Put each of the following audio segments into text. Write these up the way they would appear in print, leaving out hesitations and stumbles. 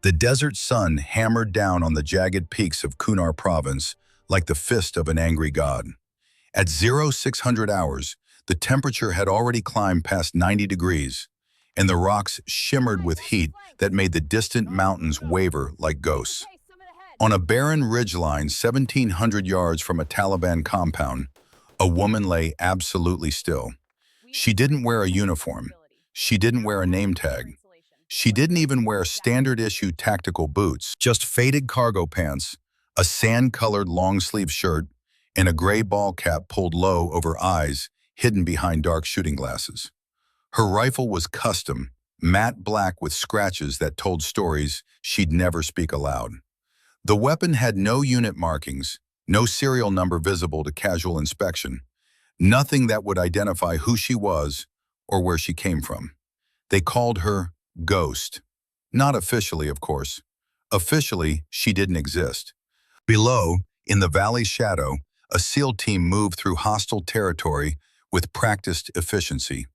The desert sun hammered down on the jagged peaks of Kunar province like the fist of an angry god. At 0600 hours, the temperature had already climbed past 90 degrees, and the rocks shimmered with heat that made the distant mountains waver like ghosts. On a barren ridgeline 1,700 yards from a Taliban compound, a woman lay absolutely still. She didn't wear a uniform. She didn't wear a name tag. She didn't even wear standard-issue tactical boots, just faded cargo pants, a sand-colored long-sleeve shirt, and a gray ball cap pulled low over eyes hidden behind dark shooting glasses. Her rifle was custom, matte black with scratches that told stories she'd never speak aloud. The weapon had no unit markings, no serial number visible to casual inspection, nothing that would identify who she was or where she came from. They called her Ghost. Not officially, of course. Officially, she didn't exist. Below, in the valley's shadow, a SEAL team moved through hostile territory with practiced efficiency.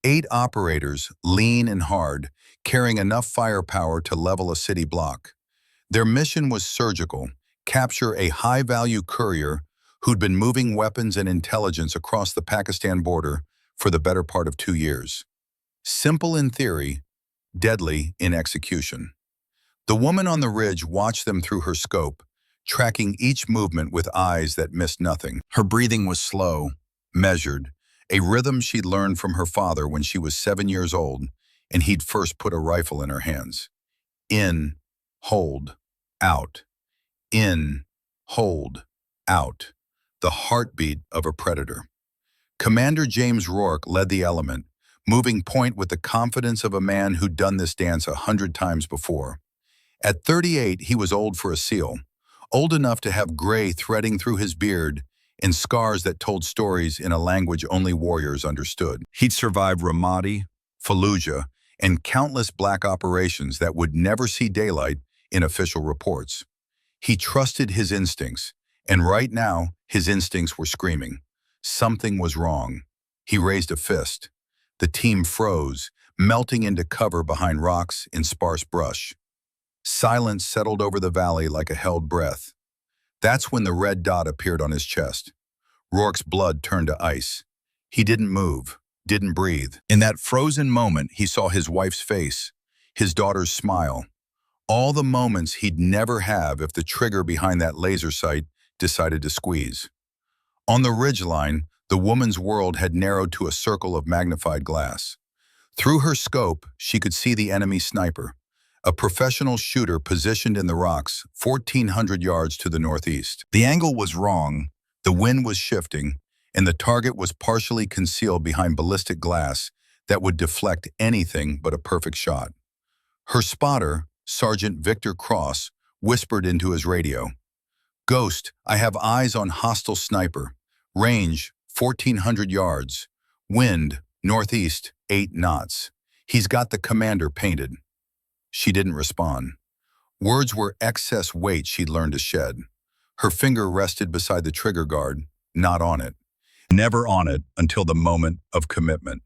8 operators, lean and hard, carrying enough firepower to level a city block. Their mission was surgical: capture a high-value courier who'd been moving weapons and intelligence across the Pakistan border for the better part of 2 years. Simple in theory, deadly in execution. The woman on the ridge watched them through her scope, tracking each movement with eyes that missed nothing. Her breathing was slow, measured, a rhythm she'd learned from her father when she was 7 years old and he'd first put a rifle in her hands. In, hold, out. In, hold, out. The heartbeat of a predator. Commander James Rourke led the element, moving point with the confidence of a man who'd done this dance 100 times before. At 38, he was old for a SEAL, old enough to have gray threading through his beard and scars that told stories in a language only warriors understood. He'd survived Ramadi, Fallujah, and countless black operations that would never see daylight in official reports. He trusted his instincts, and right now, his instincts were screaming. Something was wrong. He raised a fist. The team froze, melting into cover behind rocks in sparse brush. Silence settled over the valley like a held breath. That's when the red dot appeared on his chest. Rourke's blood turned to ice. He didn't move, didn't breathe. In that frozen moment, he saw his wife's face, his daughter's smile. All the moments he'd never have if the trigger behind that laser sight decided to squeeze. On the ridgeline, the woman's world had narrowed to a circle of magnified glass. Through her scope, she could see the enemy sniper, a professional shooter positioned in the rocks 1,400 yards to the northeast. The angle was wrong, the wind was shifting, and the target was partially concealed behind ballistic glass that would deflect anything but a perfect shot. Her spotter, Sergeant Victor Cross, whispered into his radio, "Ghost, I have eyes on hostile sniper. Range, 1,400 yards. Wind, northeast, 8 knots. He's got the commander painted." She didn't respond. Words were excess weight she'd learned to shed. Her finger rested beside the trigger guard, not on it. Never on it until the moment of commitment.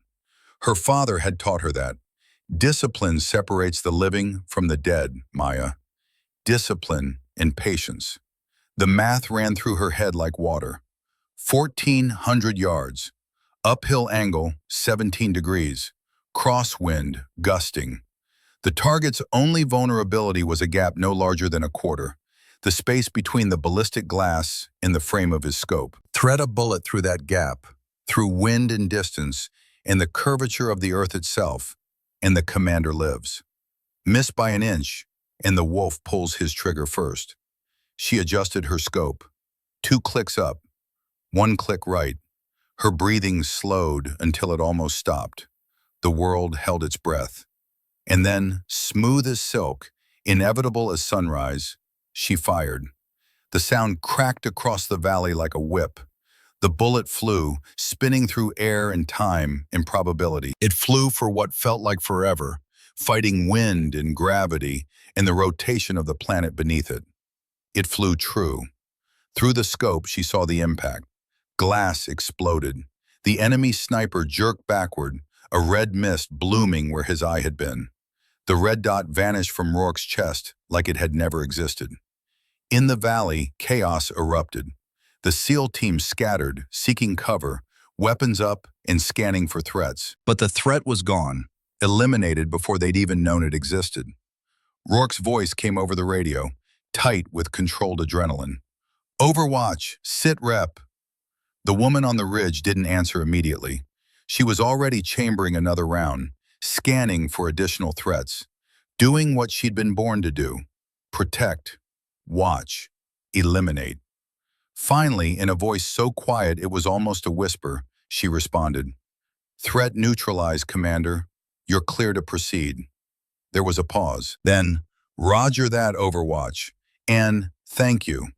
Her father had taught her that. Discipline separates the living from the dead, Maya. Discipline and patience. The math ran through her head like water. 1,400 yards. Uphill angle, 17 degrees. Crosswind, gusting. The target's only vulnerability was a gap no larger than a quarter, the space between the ballistic glass and the frame of his scope. Thread a bullet through that gap, through wind and distance, and the curvature of the earth itself, and the commander lives. Miss by an inch, and the wolf pulls his trigger first. She adjusted her scope. 2 clicks up, 1 click right. Her breathing slowed until it almost stopped. The world held its breath. And then, smooth as silk, inevitable as sunrise, she fired. The sound cracked across the valley like a whip. The bullet flew, spinning through air and time and probability. It flew for what felt like forever, fighting wind and gravity and the rotation of the planet beneath it. It flew true. Through the scope, she saw the impact. Glass exploded. The enemy sniper jerked backward, a red mist blooming where his eye had been. The red dot vanished from Rourke's chest like it had never existed. In the valley, chaos erupted. The SEAL team scattered, seeking cover, weapons up and scanning for threats. But the threat was gone, eliminated before they'd even known it existed. Rourke's voice came over the radio, tight with controlled adrenaline. "Overwatch, sit rep." The woman on the ridge didn't answer immediately. She was already chambering another round, scanning for additional threats, doing what she'd been born to do: protect, watch, eliminate. Finally, in a voice so quiet it was almost a whisper, she responded, "Threat neutralized, Commander. You're clear to proceed." There was a pause. Then, "Roger that, Overwatch. And thank you."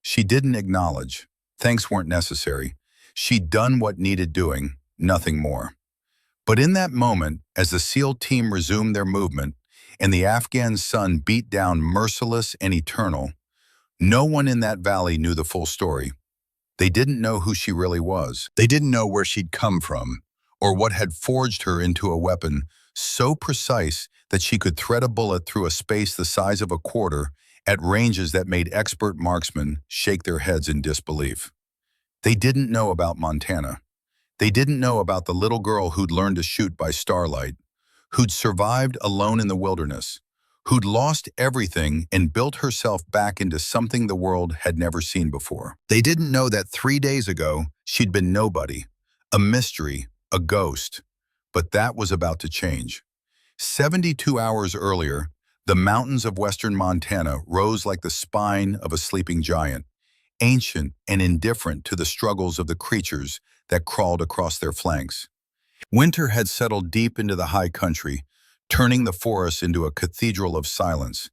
She didn't acknowledge. Thanks weren't necessary. She'd done what needed doing, nothing more. But in that moment, as the SEAL team resumed their movement and the Afghan sun beat down merciless and eternal, no one in that valley knew the full story. They didn't know who she really was. They didn't know where she'd come from, or what had forged her into a weapon so precise that she could thread a bullet through a space the size of a quarter at ranges that made expert marksmen shake their heads in disbelief. They didn't know about Montana. They didn't know about the little girl who'd learned to shoot by starlight, who'd survived alone in the wilderness, who'd lost everything and built herself back into something the world had never seen before. They didn't know that 3 days ago, she'd been nobody, a mystery, a ghost. But that was about to change. 72 hours earlier, the mountains of western Montana rose like the spine of a sleeping giant, ancient and indifferent to the struggles of the creatures that crawled across their flanks. Winter had settled deep into the high country, turning the forest into a cathedral of silence,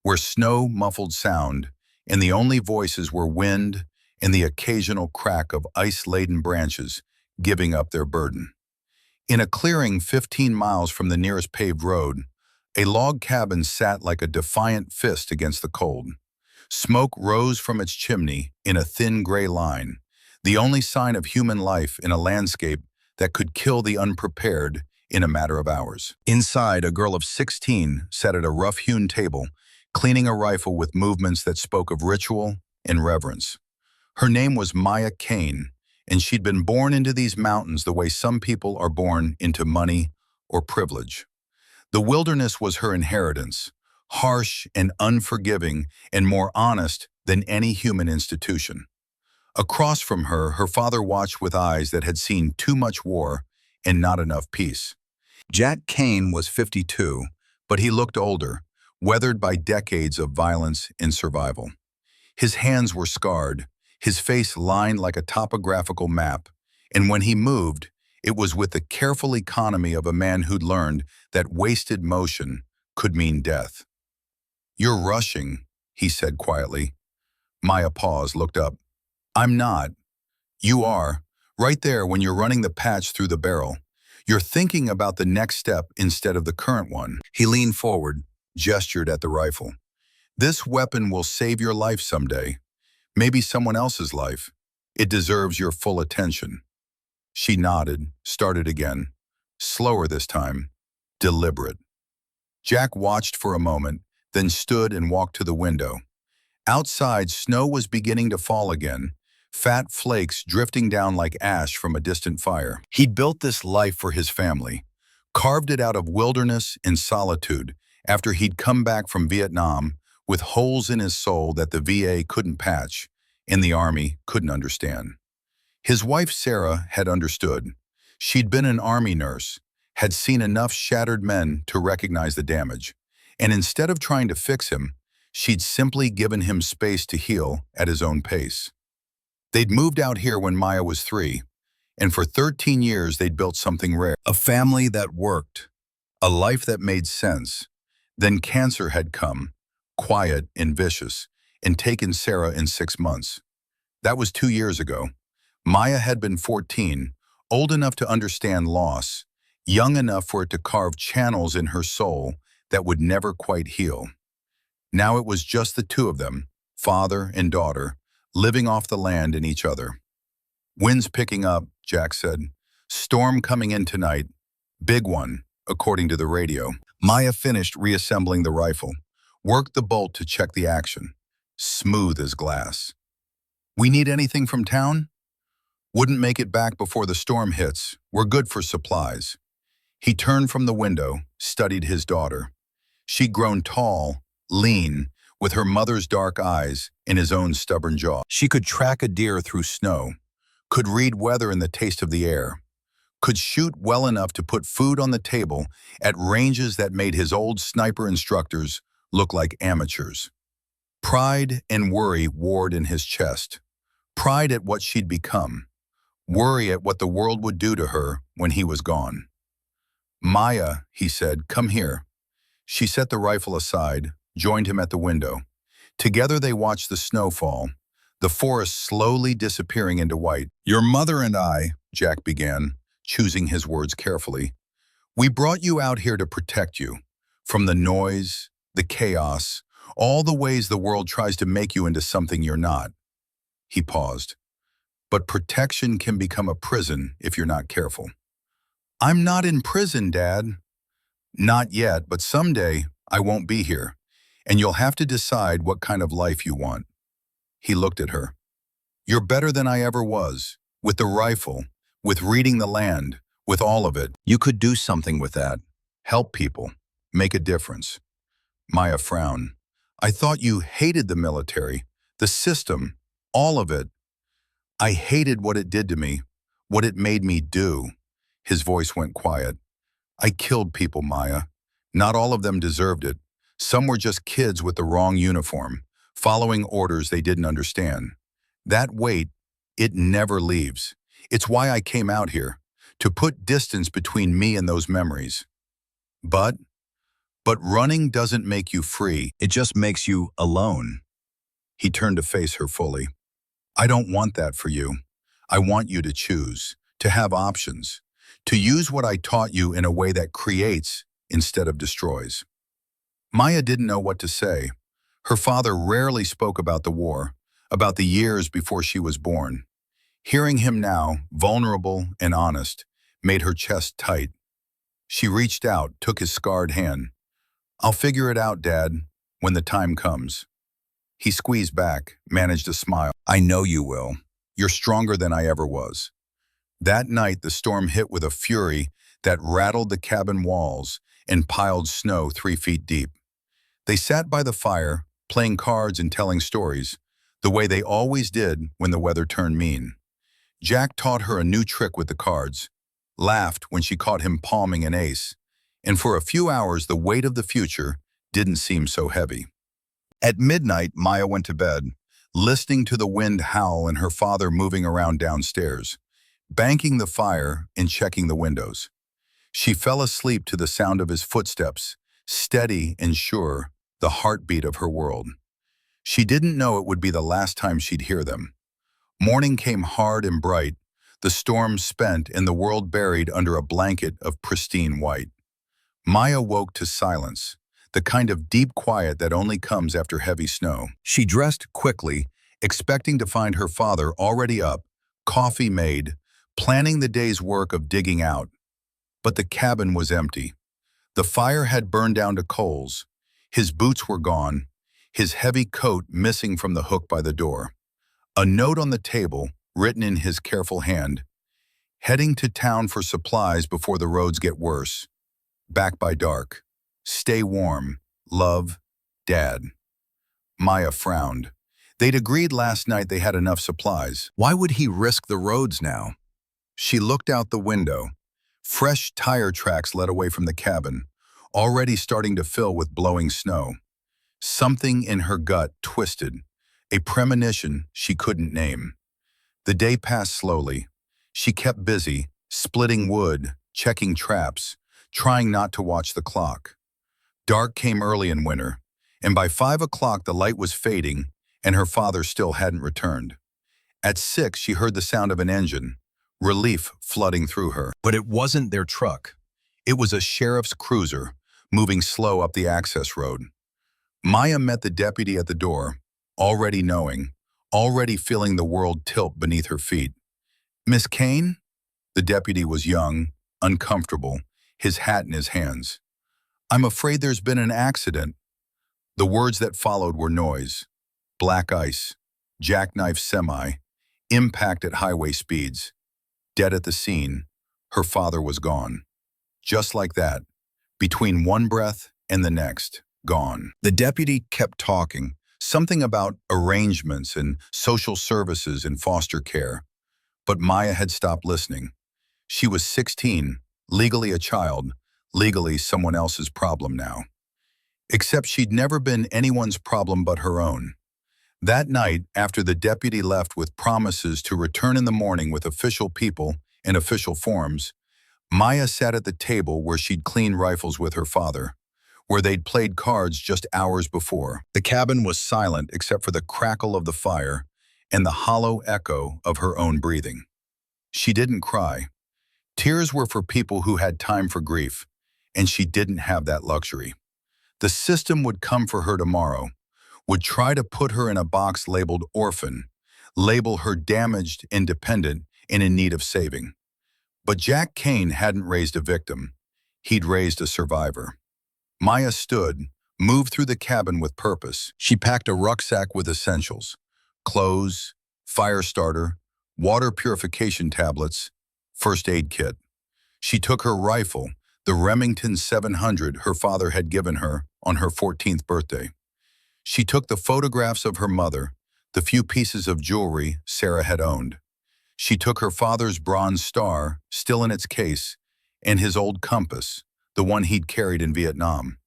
where snow muffled sound, and the only voices were wind and the occasional crack of ice-laden branches giving up their burden. In a clearing 15 miles from the nearest paved road, a log cabin sat like a defiant fist against the cold. Smoke rose from its chimney in a thin gray line, the only sign of human life in a landscape that could kill the unprepared in a matter of hours. Inside, a girl of 16 sat at a rough-hewn table, cleaning a rifle with movements that spoke of ritual and reverence. Her name was Maya Kane, and she'd been born into these mountains the way some people are born into money or privilege. The wilderness was her inheritance, harsh and unforgiving and more honest than any human institution. Across from her, her father watched with eyes that had seen too much war and not enough peace. Jack Kane was 52, but he looked older, weathered by decades of violence and survival. His hands were scarred, his face lined like a topographical map, and when he moved, it was with the careful economy of a man who'd learned that wasted motion could mean death. "You're rushing," he said quietly. Maya paused, looked up. "I'm not. You are. Right there when you're running the patch through the barrel. You're thinking about the next step instead of the current one." He leaned forward, gestured at the rifle. "This weapon will save your life someday. Maybe someone else's life. It deserves your full attention." She nodded, started again. Slower this time. Deliberate. Jack watched for a moment, then stood and walked to the window. Outside, snow was beginning to fall again, fat flakes drifting down like ash from a distant fire. He'd built this life for his family, carved it out of wilderness and solitude after he'd come back from Vietnam with holes in his soul that the VA couldn't patch and the Army couldn't understand. His wife Sarah had understood. She'd been an Army nurse, had seen enough shattered men to recognize the damage, and instead of trying to fix him, she'd simply given him space to heal at his own pace. They'd moved out here when Maya was 3, and for 13 years they'd built something rare. A family that worked, a life that made sense. Then cancer had come, quiet and vicious, and taken Sarah in 6 months. That was 2 years ago. Maya had been 14, old enough to understand loss, young enough for it to carve channels in her soul that would never quite heal. Now it was just the two of them, father and daughter, living off the land and each other. "Wind's picking up," Jack said. "Storm coming in tonight. Big one. according to the radio. Maya finished reassembling the rifle, worked the bolt to check the action. Smooth as glass. We need anything from town? Wouldn't make it back before the storm hits. We're good for supplies. He turned from the window, studied his daughter. She'd grown tall, lean, with her mother's dark eyes and his own stubborn jaw. She could track a deer through snow, could read weather in the taste of the air, could shoot well enough to put food on the table at ranges that made his old sniper instructors look like amateurs. Pride and worry warred in his chest. Pride at what she'd become. Worry at what the world would do to her when he was gone. Maya, he said, come here. She set the rifle aside, joined him at the window. Together they watched the snow fall, the forest slowly disappearing into white. Your mother and I, Jack began, choosing his words carefully, we brought you out here to protect you from the noise, the chaos, all the ways the world tries to make you into something you're not. He paused. But protection can become a prison if you're not careful. I'm not in prison, Dad. Not yet, but someday I won't be here, and you'll have to decide what kind of life you want. He looked at her. You're better than I ever was, with the rifle, with reading the land, with all of it. You could do something with that. Help people. Make a difference. Maya frowned. I thought you hated the military, the system, all of it. I hated what it did to me, what it made me do. His voice went quiet. I killed people, Maya. Not all of them deserved it. Some were just kids with the wrong uniform, following orders they didn't understand. That weight, it never leaves. It's why I came out here, to put distance between me and those memories. But running doesn't make you free. It just makes you alone. He turned to face her fully. I don't want that for you. I want you to choose, to have options, to use what I taught you in a way that creates instead of destroys. Maya didn't know what to say. Her father rarely spoke about the war, about the years before she was born. Hearing him now, vulnerable and honest, made her chest tight. She reached out, took his scarred hand. I'll figure it out, Dad, when the time comes. He squeezed back, managed a smile. I know you will. You're stronger than I ever was. That night, the storm hit with a fury that rattled the cabin walls and piled snow 3 feet deep. They sat by the fire, playing cards and telling stories, the way they always did when the weather turned mean. Jack taught her a new trick with the cards, laughed when she caught him palming an ace, and for a few hours the weight of the future didn't seem so heavy. At midnight, Maya went to bed, listening to the wind howl and her father moving around downstairs, banking the fire and checking the windows. She fell asleep to the sound of his footsteps, steady and sure, the heartbeat of her world. She didn't know it would be the last time she'd hear them. Morning came hard and bright, the storm spent and the world buried under a blanket of pristine white. Maya woke to silence, the kind of deep quiet that only comes after heavy snow. She dressed quickly, expecting to find her father already up, coffee made, planning the day's work of digging out. But the cabin was empty. The fire had burned down to coals. His boots were gone, his heavy coat missing from the hook by the door. A note on the table, written in his careful hand. Heading to town for supplies before the roads get worse. Back by dark. Stay warm. Love, Dad. Maya frowned. They'd agreed last night they had enough supplies. Why would he risk the roads now? She looked out the window. Fresh tire tracks led away from the cabin, already starting to fill with blowing snow. Something in her gut twisted, a premonition she couldn't name. The day passed slowly. She kept busy, splitting wood, checking traps, trying not to watch the clock. Dark came early in winter, and by 5 o'clock the light was fading and her father still hadn't returned. At 6 she heard the sound of an engine, relief flooding through her. But it wasn't their truck. It was a sheriff's cruiser, moving slow up the access road. Maya met the deputy at the door, already knowing, already feeling the world tilt beneath her feet. Miss Kane? The deputy was young, uncomfortable, his hat in his hands. "I'm afraid there's been an accident." The words that followed were noise, black ice, jackknife semi, impact at highway speeds. Dead at the scene, her father was gone. Just like that, between one breath and the next, gone. The deputy kept talking, something about arrangements and social services and foster care. But Maya had stopped listening. She was 16, legally a child, legally someone else's problem now. Except she'd never been anyone's problem but her own. That night, after the deputy left with promises to return in the morning with official people and official forms, Maya sat at the table where she'd cleaned rifles with her father, where they'd played cards just hours before. The cabin was silent except for the crackle of the fire and the hollow echo of her own breathing. She didn't cry. Tears were for people who had time for grief, and she didn't have that luxury. The system would come for her tomorrow, would try to put her in a box labeled orphan, label her damaged, independent, and in need of saving. But Jack Kane hadn't raised a victim. He'd raised a survivor. Maya stood, moved through the cabin with purpose. She packed a rucksack with essentials: clothes, fire starter, water purification tablets, first aid kit. She took her rifle, the Remington 700 her father had given her on her 14th birthday. She took the photographs of her mother, the few pieces of jewelry Sarah had owned. She took her father's bronze star, still in its case, and his old compass, the one he'd carried in Vietnam.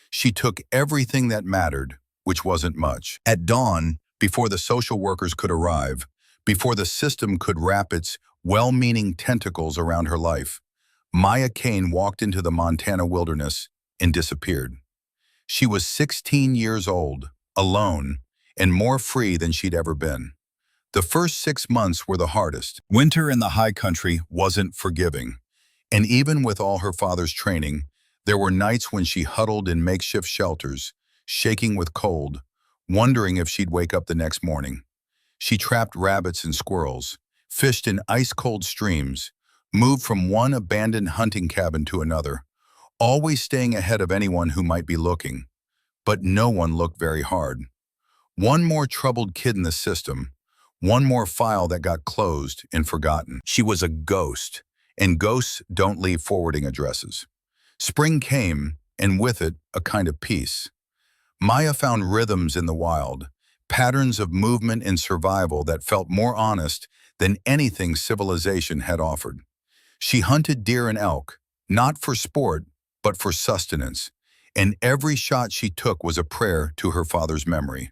She took everything that mattered, which wasn't much. At dawn, before the social workers could arrive, before the system could wrap its well-meaning tentacles around her life, Maya Kane walked into the Montana wilderness and disappeared. She was 16 years old, alone, and more free than she'd ever been. The first 6 months were the hardest. Winter in the high country wasn't forgiving, and even with all her father's training, there were nights when she huddled in makeshift shelters, shaking with cold, wondering if she'd wake up the next morning. She trapped rabbits and squirrels, fished in ice-cold streams, moved from one abandoned hunting cabin to another, always staying ahead of anyone who might be looking. But no one looked very hard. One more troubled kid in the system, one more file that got closed and forgotten. She was a ghost, and ghosts don't leave forwarding addresses. Spring came, and with it, a kind of peace. Maya found rhythms in the wild, patterns of movement and survival that felt more honest than anything civilization had offered. She hunted deer and elk, not for sport, but for sustenance, and every shot she took was a prayer to her father's memory.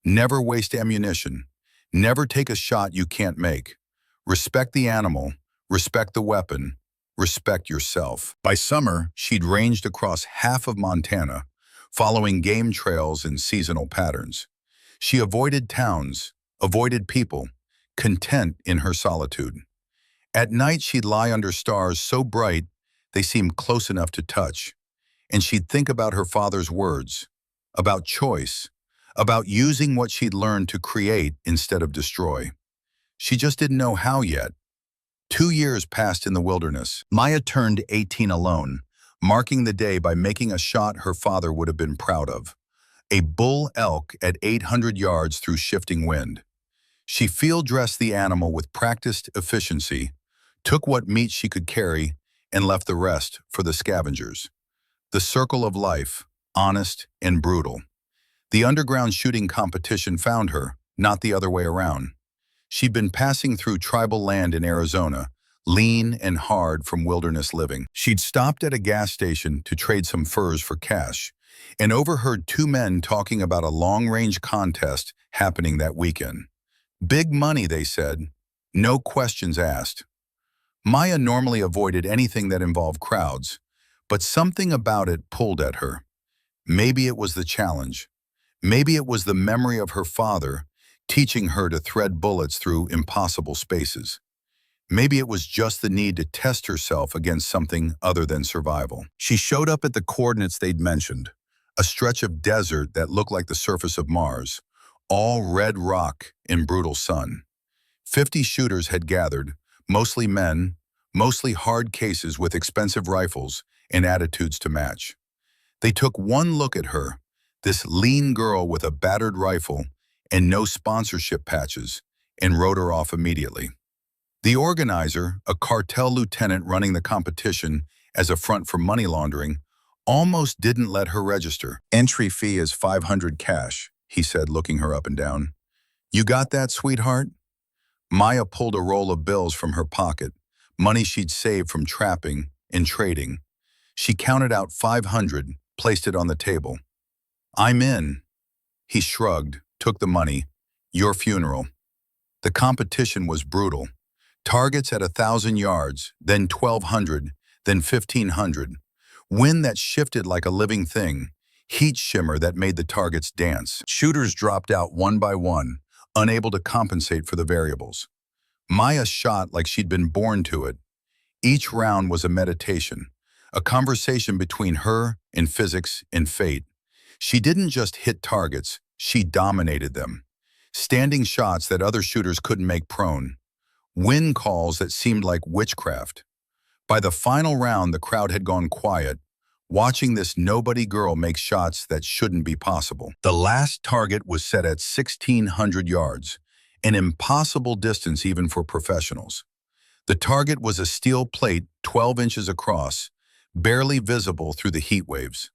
Never waste ammunition. Never take a shot you can't make. Respect the animal, respect the weapon, respect yourself. By summer, she'd ranged across half of Montana, following game trails and seasonal patterns. She avoided towns, avoided people, content in her solitude. At night, she'd lie under stars so bright they seemed close enough to touch, and she'd think about her father's words, about choice, about using what she'd learned to create instead of destroy. She just didn't know how yet. 2 years passed in the wilderness. Maya turned 18 alone, marking the day by making a shot her father would have been proud of. A bull elk at 800 yards through shifting wind. She field-dressed the animal with practiced efficiency, took what meat she could carry, and left the rest for the scavengers. The circle of life, honest and brutal. The underground shooting competition found her, not the other way around. She'd been passing through tribal land in Arizona, lean and hard from wilderness living. She'd stopped at a gas station to trade some furs for cash, and overheard 2 men talking about a long-range contest happening that weekend. Big money, they said. No questions asked. Maya normally avoided anything that involved crowds, but something about it pulled at her. Maybe it was the challenge. Maybe it was the memory of her father, teaching her to thread bullets through impossible spaces. Maybe it was just the need to test herself against something other than survival. She showed up at the coordinates they'd mentioned, a stretch of desert that looked like the surface of Mars, all red rock and brutal sun. 50 shooters had gathered, mostly men, mostly hard cases with expensive rifles, and attitudes to match. They took one look at her, this lean girl with a battered rifle and no sponsorship patches, and wrote her off immediately. The organizer, a cartel lieutenant running the competition as a front for money laundering, almost didn't let her register. "Entry fee is 500 cash," he said, looking her up and down. "You got that, sweetheart?" Maya pulled a roll of bills from her pocket, money she'd saved from trapping and trading. She counted out 500, placed it on the table. "I'm in." He shrugged, took the money. "Your funeral." The competition was brutal. Targets at 1,000 yards, then 1,200, then 1,500. Wind that shifted like a living thing. Heat shimmer that made the targets dance. Shooters dropped out one by one, unable to compensate for the variables. Maya shot like she'd been born to it. Each round was a meditation, a conversation between her and physics and fate. She didn't just hit targets, she dominated them. Standing shots that other shooters couldn't make prone. Win calls that seemed like witchcraft. By the final round, the crowd had gone quiet, watching this nobody girl make shots that shouldn't be possible. The last target was set at 1,600 yards, an impossible distance even for professionals. The target was a steel plate 12 inches across, barely visible through the heat waves.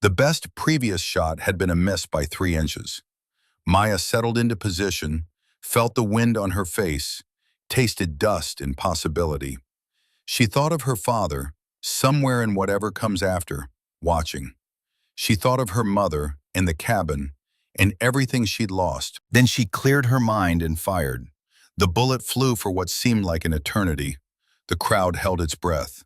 The best previous shot had been a miss by 3 inches. Maya settled into position, felt the wind on her face, tasted dust and possibility. She thought of her father, somewhere in whatever comes after, watching. She thought of her mother and the cabin and everything she'd lost. Then she cleared her mind and fired. The bullet flew for what seemed like an eternity. The crowd held its breath.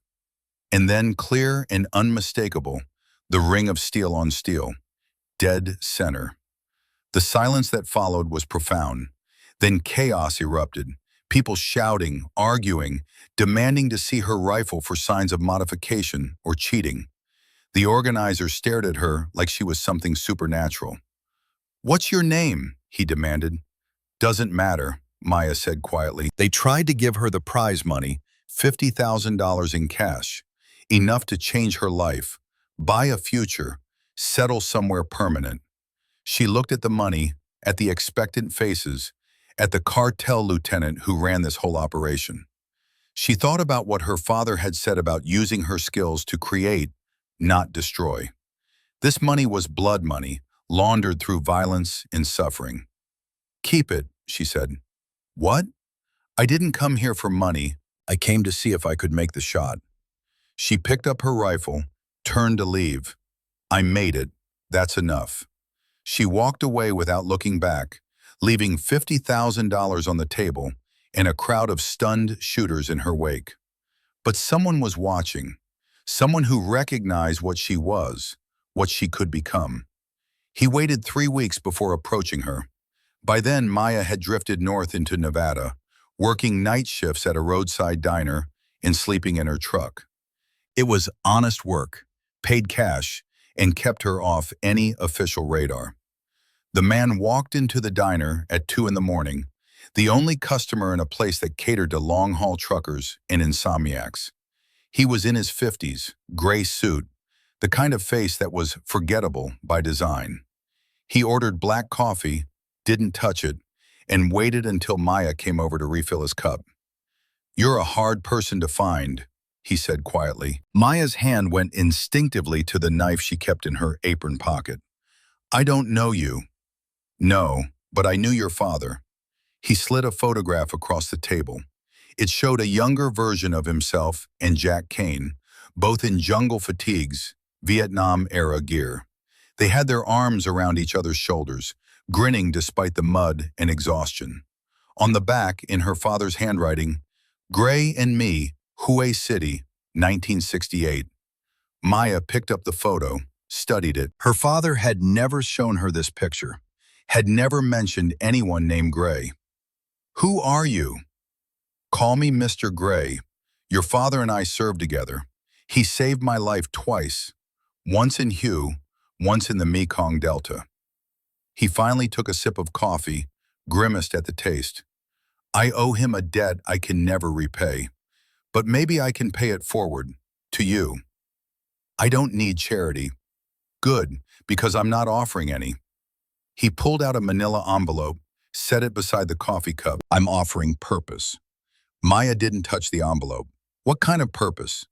And then, clear and unmistakable, the ring of steel on steel. Dead center. The silence that followed was profound. Then chaos erupted. People shouting, arguing, demanding to see her rifle for signs of modification or cheating. The organizer stared at her like she was something supernatural. "What's your name?" he demanded. "Doesn't matter," Maya said quietly. They tried to give her the prize money, $50,000 in cash, enough to change her life, buy a future, settle somewhere permanent. She looked at the money, at the expectant faces, at the cartel lieutenant who ran this whole operation. She thought about what her father had said about using her skills to create, not destroy. This money was blood money, laundered through violence and suffering. "Keep it," she said. "What?" "I didn't come here for money. I came to see if I could make the shot." She picked up her rifle, turned to leave. "I made it. That's enough." She walked away without looking back, leaving $50,000 on the table and a crowd of stunned shooters in her wake. But someone was watching, someone who recognized what she was, what she could become. He waited 3 weeks before approaching her. By then, Maya had drifted north into Nevada, working night shifts at a roadside diner and sleeping in her truck. It was honest work, paid cash, and kept her off any official radar. The man walked into the diner at 2 in the morning, the only customer in a place that catered to long-haul truckers and insomniacs. He was in his 50s, gray suit, the kind of face that was forgettable by design. He ordered black coffee, didn't touch it, and waited until Maya came over to refill his cup. "You're a hard person to find," he said quietly. Maya's hand went instinctively to the knife she kept in her apron pocket. "I don't know you." "No, but I knew your father." He slid a photograph across the table. It showed a younger version of himself and Jack Kane, both in jungle fatigues, Vietnam-era gear. They had their arms around each other's shoulders, grinning despite the mud and exhaustion. On the back, in her father's handwriting, "Gray and me, Hue City, 1968. Maya picked up the photo, studied it. Her father had never shown her this picture, had never mentioned anyone named Gray. "Who are you?" "Call me Mr. Gray. Your father and I served together. He saved my life twice, once in Hue, once in the Mekong Delta." He finally took a sip of coffee, grimaced at the taste. "I owe him a debt I can never repay, but maybe I can pay it forward, to you." I don't need charity. Good, because I'm not offering any. He pulled out a manila envelope, set it beside the coffee cup. I'm offering purpose. Maya didn't touch the envelope. What kind of purpose?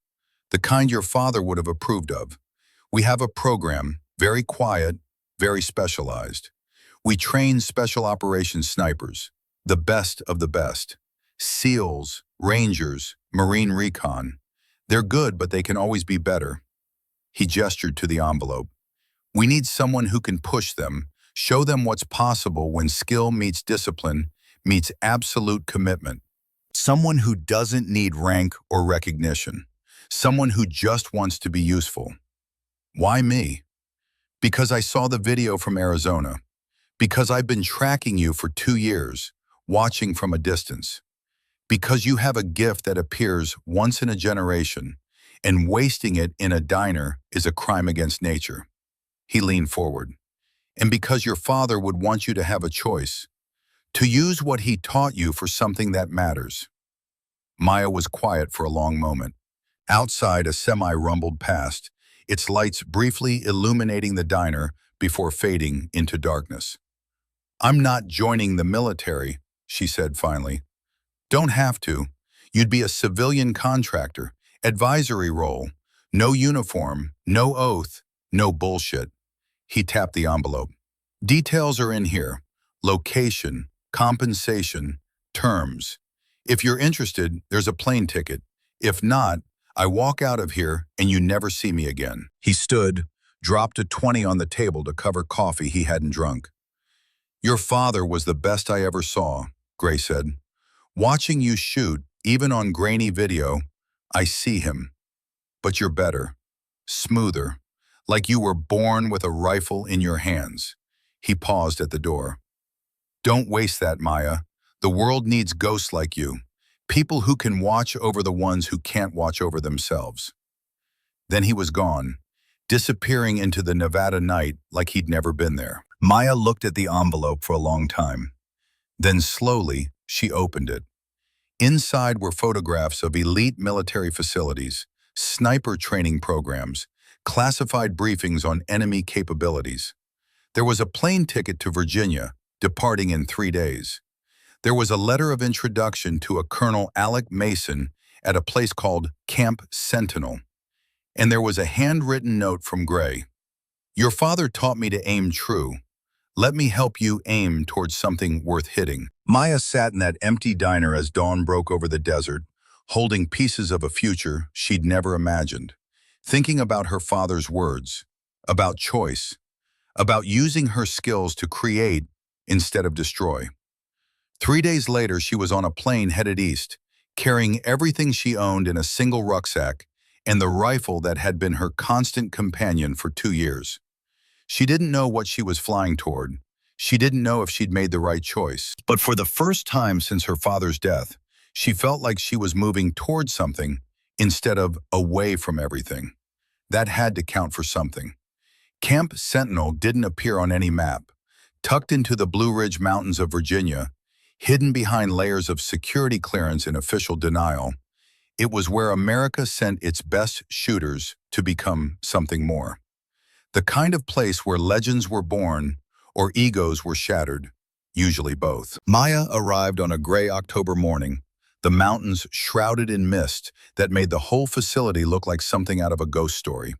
The kind your father would have approved of. We have a program, very quiet, very specialized. We train special operations snipers, the best of the best. SEALs, Rangers, Marine Recon. They're good, but they can always be better. He gestured to the envelope. We need someone who can push them, show them what's possible when skill meets discipline, meets absolute commitment. Someone who doesn't need rank or recognition. Someone who just wants to be useful. Why me? Because I saw the video from Arizona. Because I've been tracking you for 2 years, watching from a distance. Because you have a gift that appears once in a generation, and wasting it in a diner is a crime against nature. He leaned forward. And because your father would want you to have a choice, to use what he taught you for something that matters. Maya was quiet for a long moment. Outside, a semi rumbled past, its lights briefly illuminating the diner before fading into darkness. I'm not joining the military, she said finally. Don't have to. You'd be a civilian contractor, advisory role, no uniform, no oath, no bullshit. He tapped the envelope. Details are in here. Location, compensation, terms. If you're interested, there's a plane ticket. If not, I walk out of here and you never see me again. He stood, dropped a 20 on the table to cover coffee he hadn't drunk. Your father was the best I ever saw, Gray said. Watching you shoot, even on grainy video, I see him. But you're better, smoother, like you were born with a rifle in your hands. He paused at the door. Don't waste that, Maya. The world needs ghosts like you, people who can watch over the ones who can't watch over themselves. Then he was gone, disappearing into the Nevada night like he'd never been there. Maya looked at the envelope for a long time. Then slowly, she opened it. Inside were photographs of elite military facilities, sniper training programs, classified briefings on enemy capabilities. There was a plane ticket to Virginia, departing in 3 days. There was a letter of introduction to a Colonel Alec Mason at a place called Camp Sentinel. And there was a handwritten note from Gray. Your father taught me to aim true. Let me help you aim towards something worth hitting. Maya sat in that empty diner as dawn broke over the desert, holding pieces of a future she'd never imagined, thinking about her father's words, about choice, about using her skills to create instead of destroy. 3 days later, she was on a plane headed east, carrying everything she owned in a single rucksack and the rifle that had been her constant companion for 2 years. She didn't know what she was flying toward. She didn't know if she'd made the right choice. But for the first time since her father's death, she felt like she was moving towards something instead of away from everything. That had to count for something. Camp Sentinel didn't appear on any map. Tucked into the Blue Ridge Mountains of Virginia, hidden behind layers of security clearance and official denial, it was where America sent its best shooters to become something more. The kind of place where legends were born or egos were shattered, usually both. Maya arrived on a gray October morning, the mountains shrouded in mist that made the whole facility look like something out of a ghost story.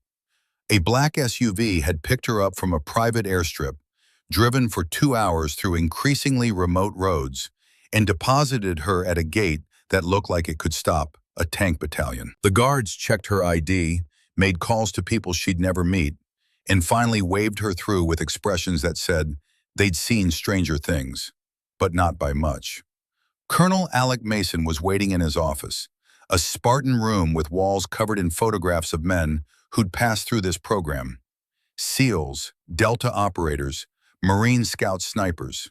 A black SUV had picked her up from a private airstrip, driven for 2 hours through increasingly remote roads, and deposited her at a gate that looked like it could stop a tank battalion. The guards checked her ID, made calls to people she'd never meet, and finally waved her through with expressions that said they'd seen stranger things, but not by much. Colonel Alec Mason was waiting in his office, a Spartan room with walls covered in photographs of men who'd passed through this program. SEALs, Delta operators, Marine Scout snipers.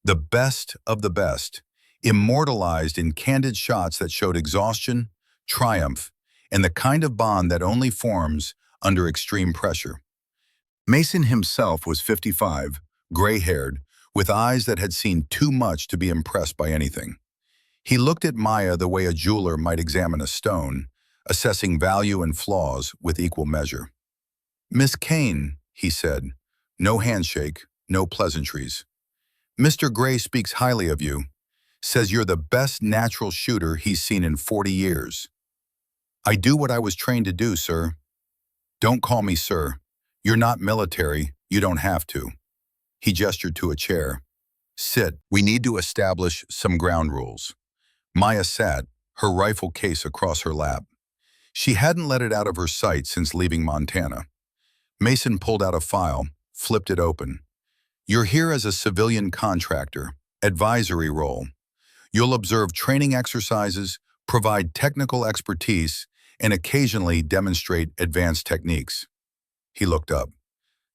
The best of the best, immortalized in candid shots that showed exhaustion, triumph, and the kind of bond that only forms under extreme pressure. Mason himself was 55, gray-haired, with eyes that had seen too much to be impressed by anything. He looked at Maya the way a jeweler might examine a stone, assessing value and flaws with equal measure. "Miss Kane," he said, "no handshake, no pleasantries. Mr. Gray speaks highly of you, says you're the best natural shooter he's seen in 40 years. I do what I was trained to do, sir." "Don't call me sir. You're not military, you don't have to." He gestured to a chair. "Sit, we need to establish some ground rules." Maya sat, her rifle case across her lap. She hadn't let it out of her sight since leaving Montana. Mason pulled out a file, flipped it open. "You're here as a civilian contractor, advisory role. You'll observe training exercises, provide technical expertise, and occasionally demonstrate advanced techniques." He looked up.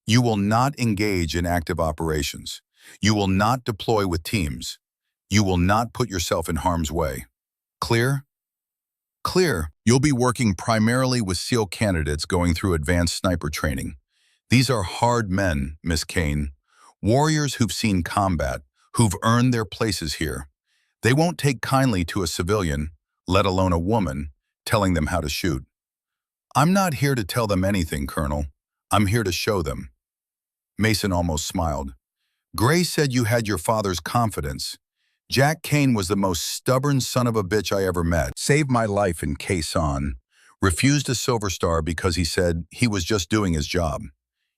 "You will not engage in active operations. You will not deploy with teams. You will not put yourself in harm's way. Clear?" "Clear." "You'll be working primarily with SEAL candidates going through advanced sniper training. These are hard men, Miss Kane. Warriors who've seen combat, who've earned their places here. They won't take kindly to a civilian, let alone a woman, telling them how to shoot." "I'm not here to tell them anything, Colonel. I'm here to show them." Mason almost smiled. "Gray said you had your father's confidence. Jack Kane was the most stubborn son of a bitch I ever met. Saved my life in Quezon. Refused a Silver Star because he said he was just doing his job."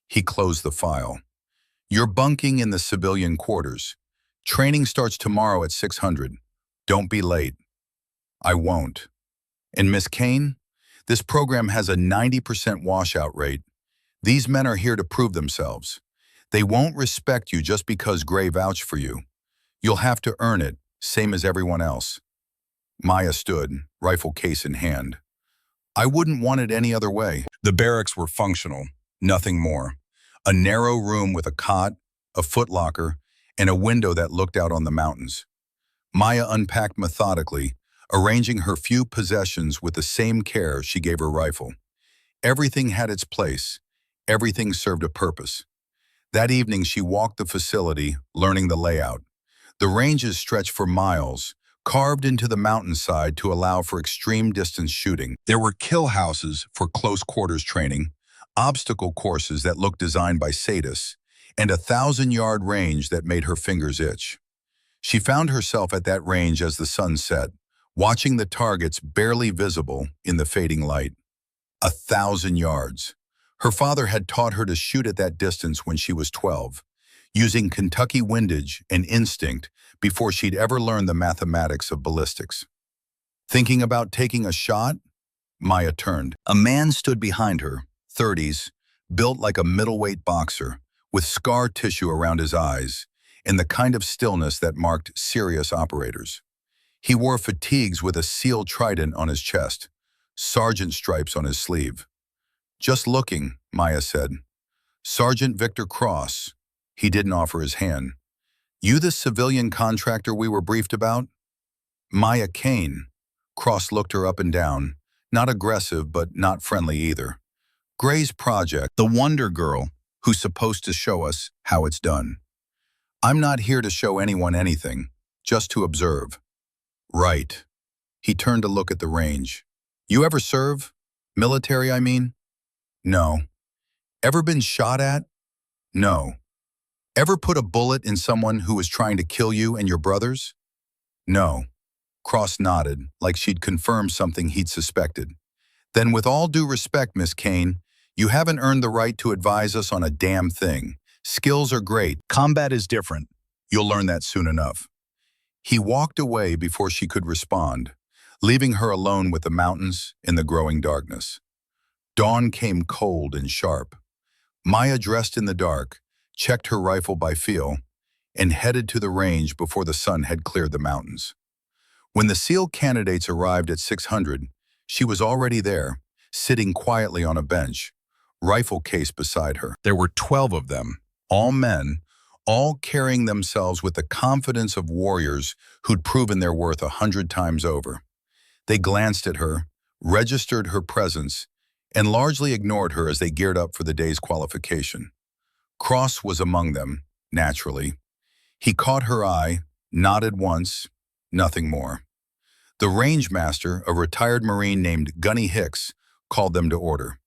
He closed the file. "You're bunking in the civilian quarters. Training starts tomorrow at 600. Don't be late." "I won't." "And Miss Kane, this program has a 90% washout rate. These men are here to prove themselves. They won't respect you just because Gray vouched for you. You'll have to earn it, same as everyone else." Maya stood, rifle case in hand. "I wouldn't want it any other way." The barracks were functional, nothing more. A narrow room with a cot, a footlocker, and a window that looked out on the mountains. Maya unpacked methodically, arranging her few possessions with the same care she gave her rifle. Everything had its place. Everything served a purpose. That evening she walked the facility, learning the layout. The ranges stretched for miles, carved into the mountainside to allow for extreme distance shooting. There were kill houses for close quarters training, obstacle courses that looked designed by sadists, and a 1,000-yard range that made her fingers itch. She found herself at that range as the sun set, watching the targets barely visible in the fading light. 1,000 yards. Her father had taught her to shoot at that distance when she was 12, using Kentucky windage and instinct before she'd ever learned the mathematics of ballistics. Thinking about taking a shot? Maya turned. A man stood behind her, 30s, built like a middleweight boxer, with scar tissue around his eyes, and the kind of stillness that marked serious operators. He wore fatigues with a seal trident on his chest, sergeant stripes on his sleeve. "Just looking," Maya said. "Sergeant Victor Cross." He didn't offer his hand. "You the civilian contractor we were briefed about?" "Maya Kane." Cross looked her up and down, not aggressive but not friendly either. "Gray's project, the Wonder Girl, who's supposed to show us how it's done." "I'm not here to show anyone anything, just to observe." "Right." He turned to look at the range. "You ever serve? Military, I mean?" "No." "Ever been shot at?" "No." "Ever put a bullet in someone who was trying to kill you and your brothers?" "No." Cross nodded, like she'd confirmed something he'd suspected. "Then with all due respect, Miss Kane, you haven't earned the right to advise us on a damn thing. Skills are great. Combat is different. You'll learn that soon enough." He walked away before she could respond, leaving her alone with the mountains in the growing darkness. Dawn came cold and sharp. Maya dressed in the dark, checked her rifle by feel, and headed to the range before the sun had cleared the mountains. When the SEAL candidates arrived at 600, she was already there, sitting quietly on a bench, rifle case beside her. There were 12 of them, all men, all carrying themselves with the confidence of warriors who'd proven their worth 100 times over. They glanced at her, registered her presence, and largely ignored her as they geared up for the day's qualification. Cross was among them, naturally. He caught her eye, nodded once, nothing more. The range master, a retired Marine named Gunny Hicks, called them to order.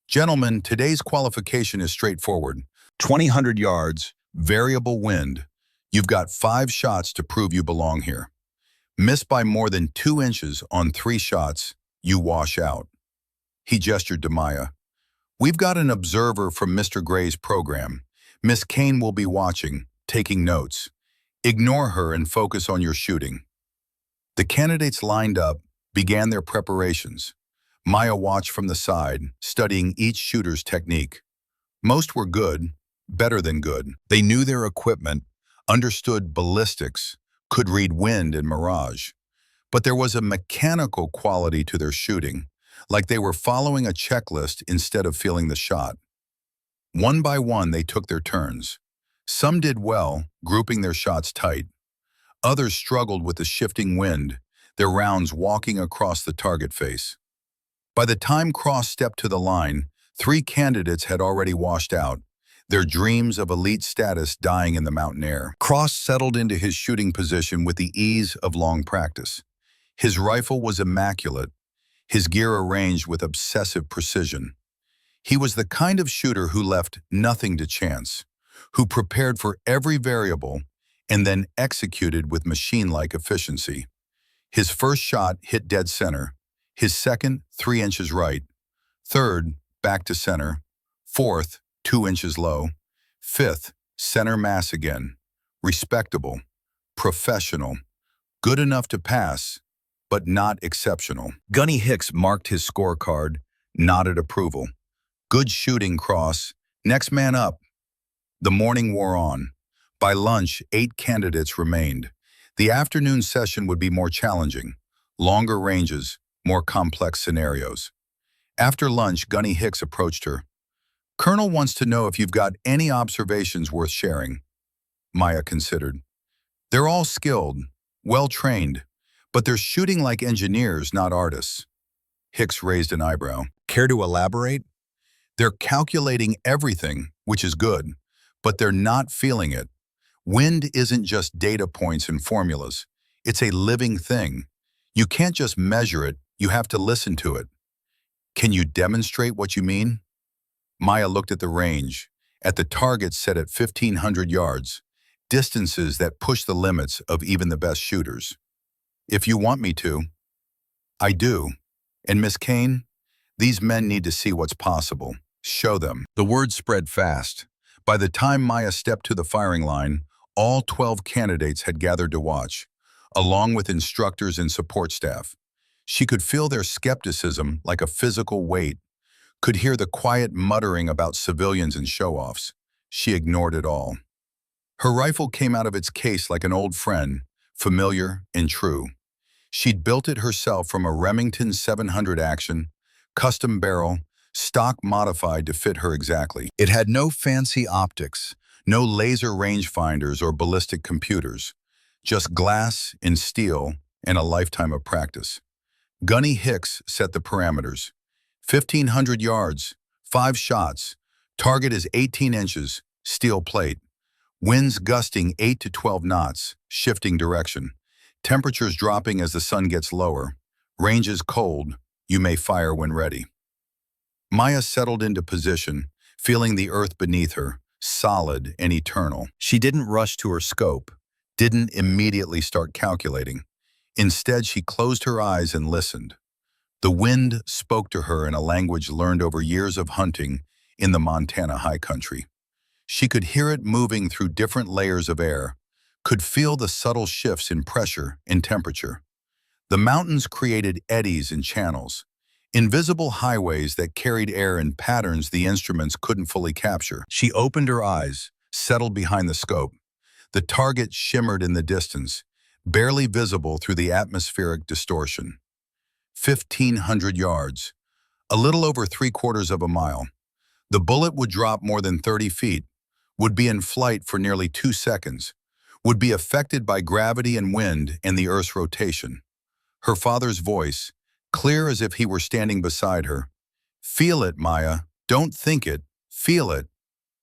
Gentlemen, today's qualification is straightforward. 200 yards, variable wind. You've got 5 shots to prove you belong here. Miss by more than 2 inches on 3 shots, you wash out. He gestured to Maya. We've got an observer from Mr. Gray's program. Miss Kane will be watching, taking notes. Ignore her and focus on your shooting. The candidates lined up, began their preparations. Maya watched from the side, studying each shooter's technique. Most were good, better than good. They knew their equipment, understood ballistics, could read wind and mirage. But there was a mechanical quality to their shooting, like they were following a checklist instead of feeling the shot. One by one, they took their turns. Some did well, grouping their shots tight. Others struggled with the shifting wind, their rounds walking across the target face. By the time Cross stepped to the line, 3 candidates had already washed out, their dreams of elite status dying in the mountain air. Cross settled into his shooting position with the ease of long practice. His rifle was immaculate, his gear arranged with obsessive precision. He was the kind of shooter who left nothing to chance, who prepared for every variable and then executed with machine-like efficiency. His first shot hit dead center, his second 3 inches right, third back to center, fourth 2 inches low, fifth center mass again. Respectable, professional, good enough to pass, but not exceptional. Gunny Hicks marked his scorecard, nodded approval. Good shooting, Cross. Next man up. The morning wore on. By lunch, 8 candidates remained. The afternoon session would be more challenging. Longer ranges, more complex scenarios. After lunch, Gunny Hicks approached her. Colonel wants to know if you've got any observations worth sharing. Maya considered. They're all skilled, well-trained, but they're shooting like engineers, not artists. Hicks raised an eyebrow. Care to elaborate? They're calculating everything, which is good, but they're not feeling it. Wind isn't just data points and formulas. It's a living thing. You can't just measure it, you have to listen to it. Can you demonstrate what you mean? Maya looked at the range, at the targets set at 1,500 yards, distances that push the limits of even the best shooters. If you want me to. I do. And Miss Kane, these men need to see what's possible. Show them. The word spread fast. By the time Maya stepped to the firing line, all 12 candidates had gathered to watch, along with instructors and support staff. She could feel their skepticism like a physical weight, could hear the quiet muttering about civilians and show-offs. She ignored it all. Her rifle came out of its case like an old friend, familiar and true. She'd built it herself from a Remington 700 Action, custom barrel, stock modified to fit her exactly. It had no fancy optics, no laser rangefinders or ballistic computers, just glass and steel and a lifetime of practice. Gunny Hicks set the parameters. 1,500 yards, 5 shots, target is 18 inches, steel plate. Winds gusting 8 to 12 knots, shifting direction. Temperatures dropping as the sun gets lower. Range is cold, you may fire when ready. Maya settled into position, feeling the earth beneath her, solid and eternal. She didn't rush to her scope, didn't immediately start calculating. Instead, she closed her eyes and listened. The wind spoke to her in a language learned over years of hunting in the Montana high country. She could hear it moving through different layers of air, could feel the subtle shifts in pressure and temperature. The mountains created eddies and channels, invisible highways that carried air in patterns the instruments couldn't fully capture. She opened her eyes, settled behind the scope. The target shimmered in the distance, barely visible through the atmospheric distortion. 1,500 yards, a little over 3/4 of a mile. The bullet would drop more than 30 feet, would be in flight for nearly 2 seconds, would be affected by gravity and wind and the Earth's rotation. Her father's voice, clear as if he were standing beside her. Feel it, Maya. Don't think it. Feel it.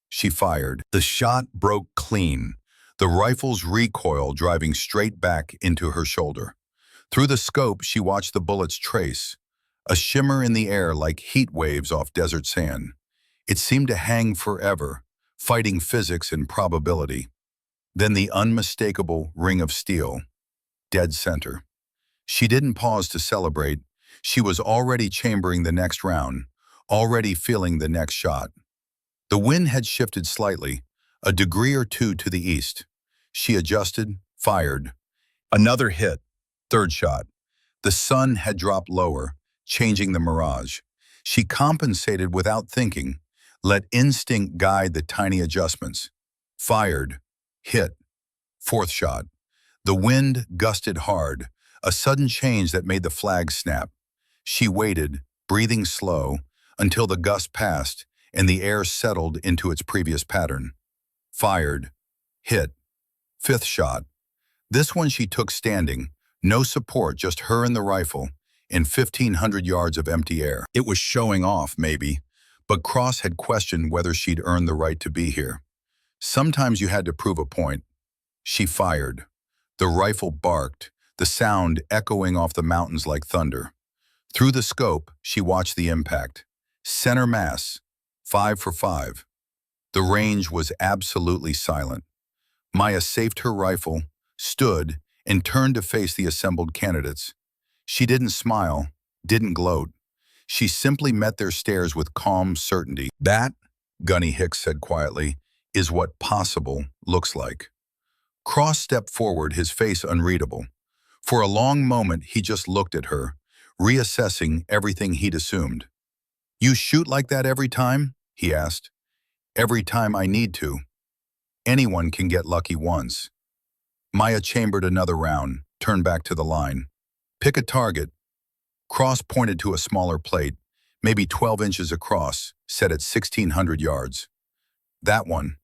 She fired. The shot broke clean, the rifle's recoil driving straight back into her shoulder. Through the scope, she watched the bullet's trace, a shimmer in the air like heat waves off desert sand. It seemed to hang forever, fighting physics and probability. Then the unmistakable ring of steel, dead center. She didn't pause to celebrate. She was already chambering the next round, already feeling the next shot. The wind had shifted slightly, a degree or two to the east. She adjusted, fired. Another hit. Third shot. The sun had dropped lower, changing the mirage. She compensated without thinking, let instinct guide the tiny adjustments. Fired. Hit. Fourth shot. The wind gusted hard, a sudden change that made the flag snap. She waited, breathing slow, until the gust passed and the air settled into its previous pattern. Fired. Hit. Fifth shot. This one she took standing, no support, just her and the rifle, in 1,500 yards of empty air. It was showing off, maybe, but Cross had questioned whether she'd earned the right to be here. Sometimes you had to prove a point. She fired. The rifle barked, the sound echoing off the mountains like thunder. Through the scope, she watched the impact. Center mass, 5 for 5. The range was absolutely silent. Maya safed her rifle, stood, and turned to face the assembled candidates. She didn't smile, didn't gloat. She simply met their stares with calm certainty. That, Gunny Hicks said quietly, is what possible looks like. Cross stepped forward, his face unreadable. For a long moment, he just looked at her, reassessing everything he'd assumed. "You shoot like that every time?" he asked. "Every time I need to. Anyone can get lucky once." Maya chambered another round, turned back to the line. "Pick a target." Cross pointed to a smaller plate, maybe 12 inches across, set at 1,600 yards. "That one."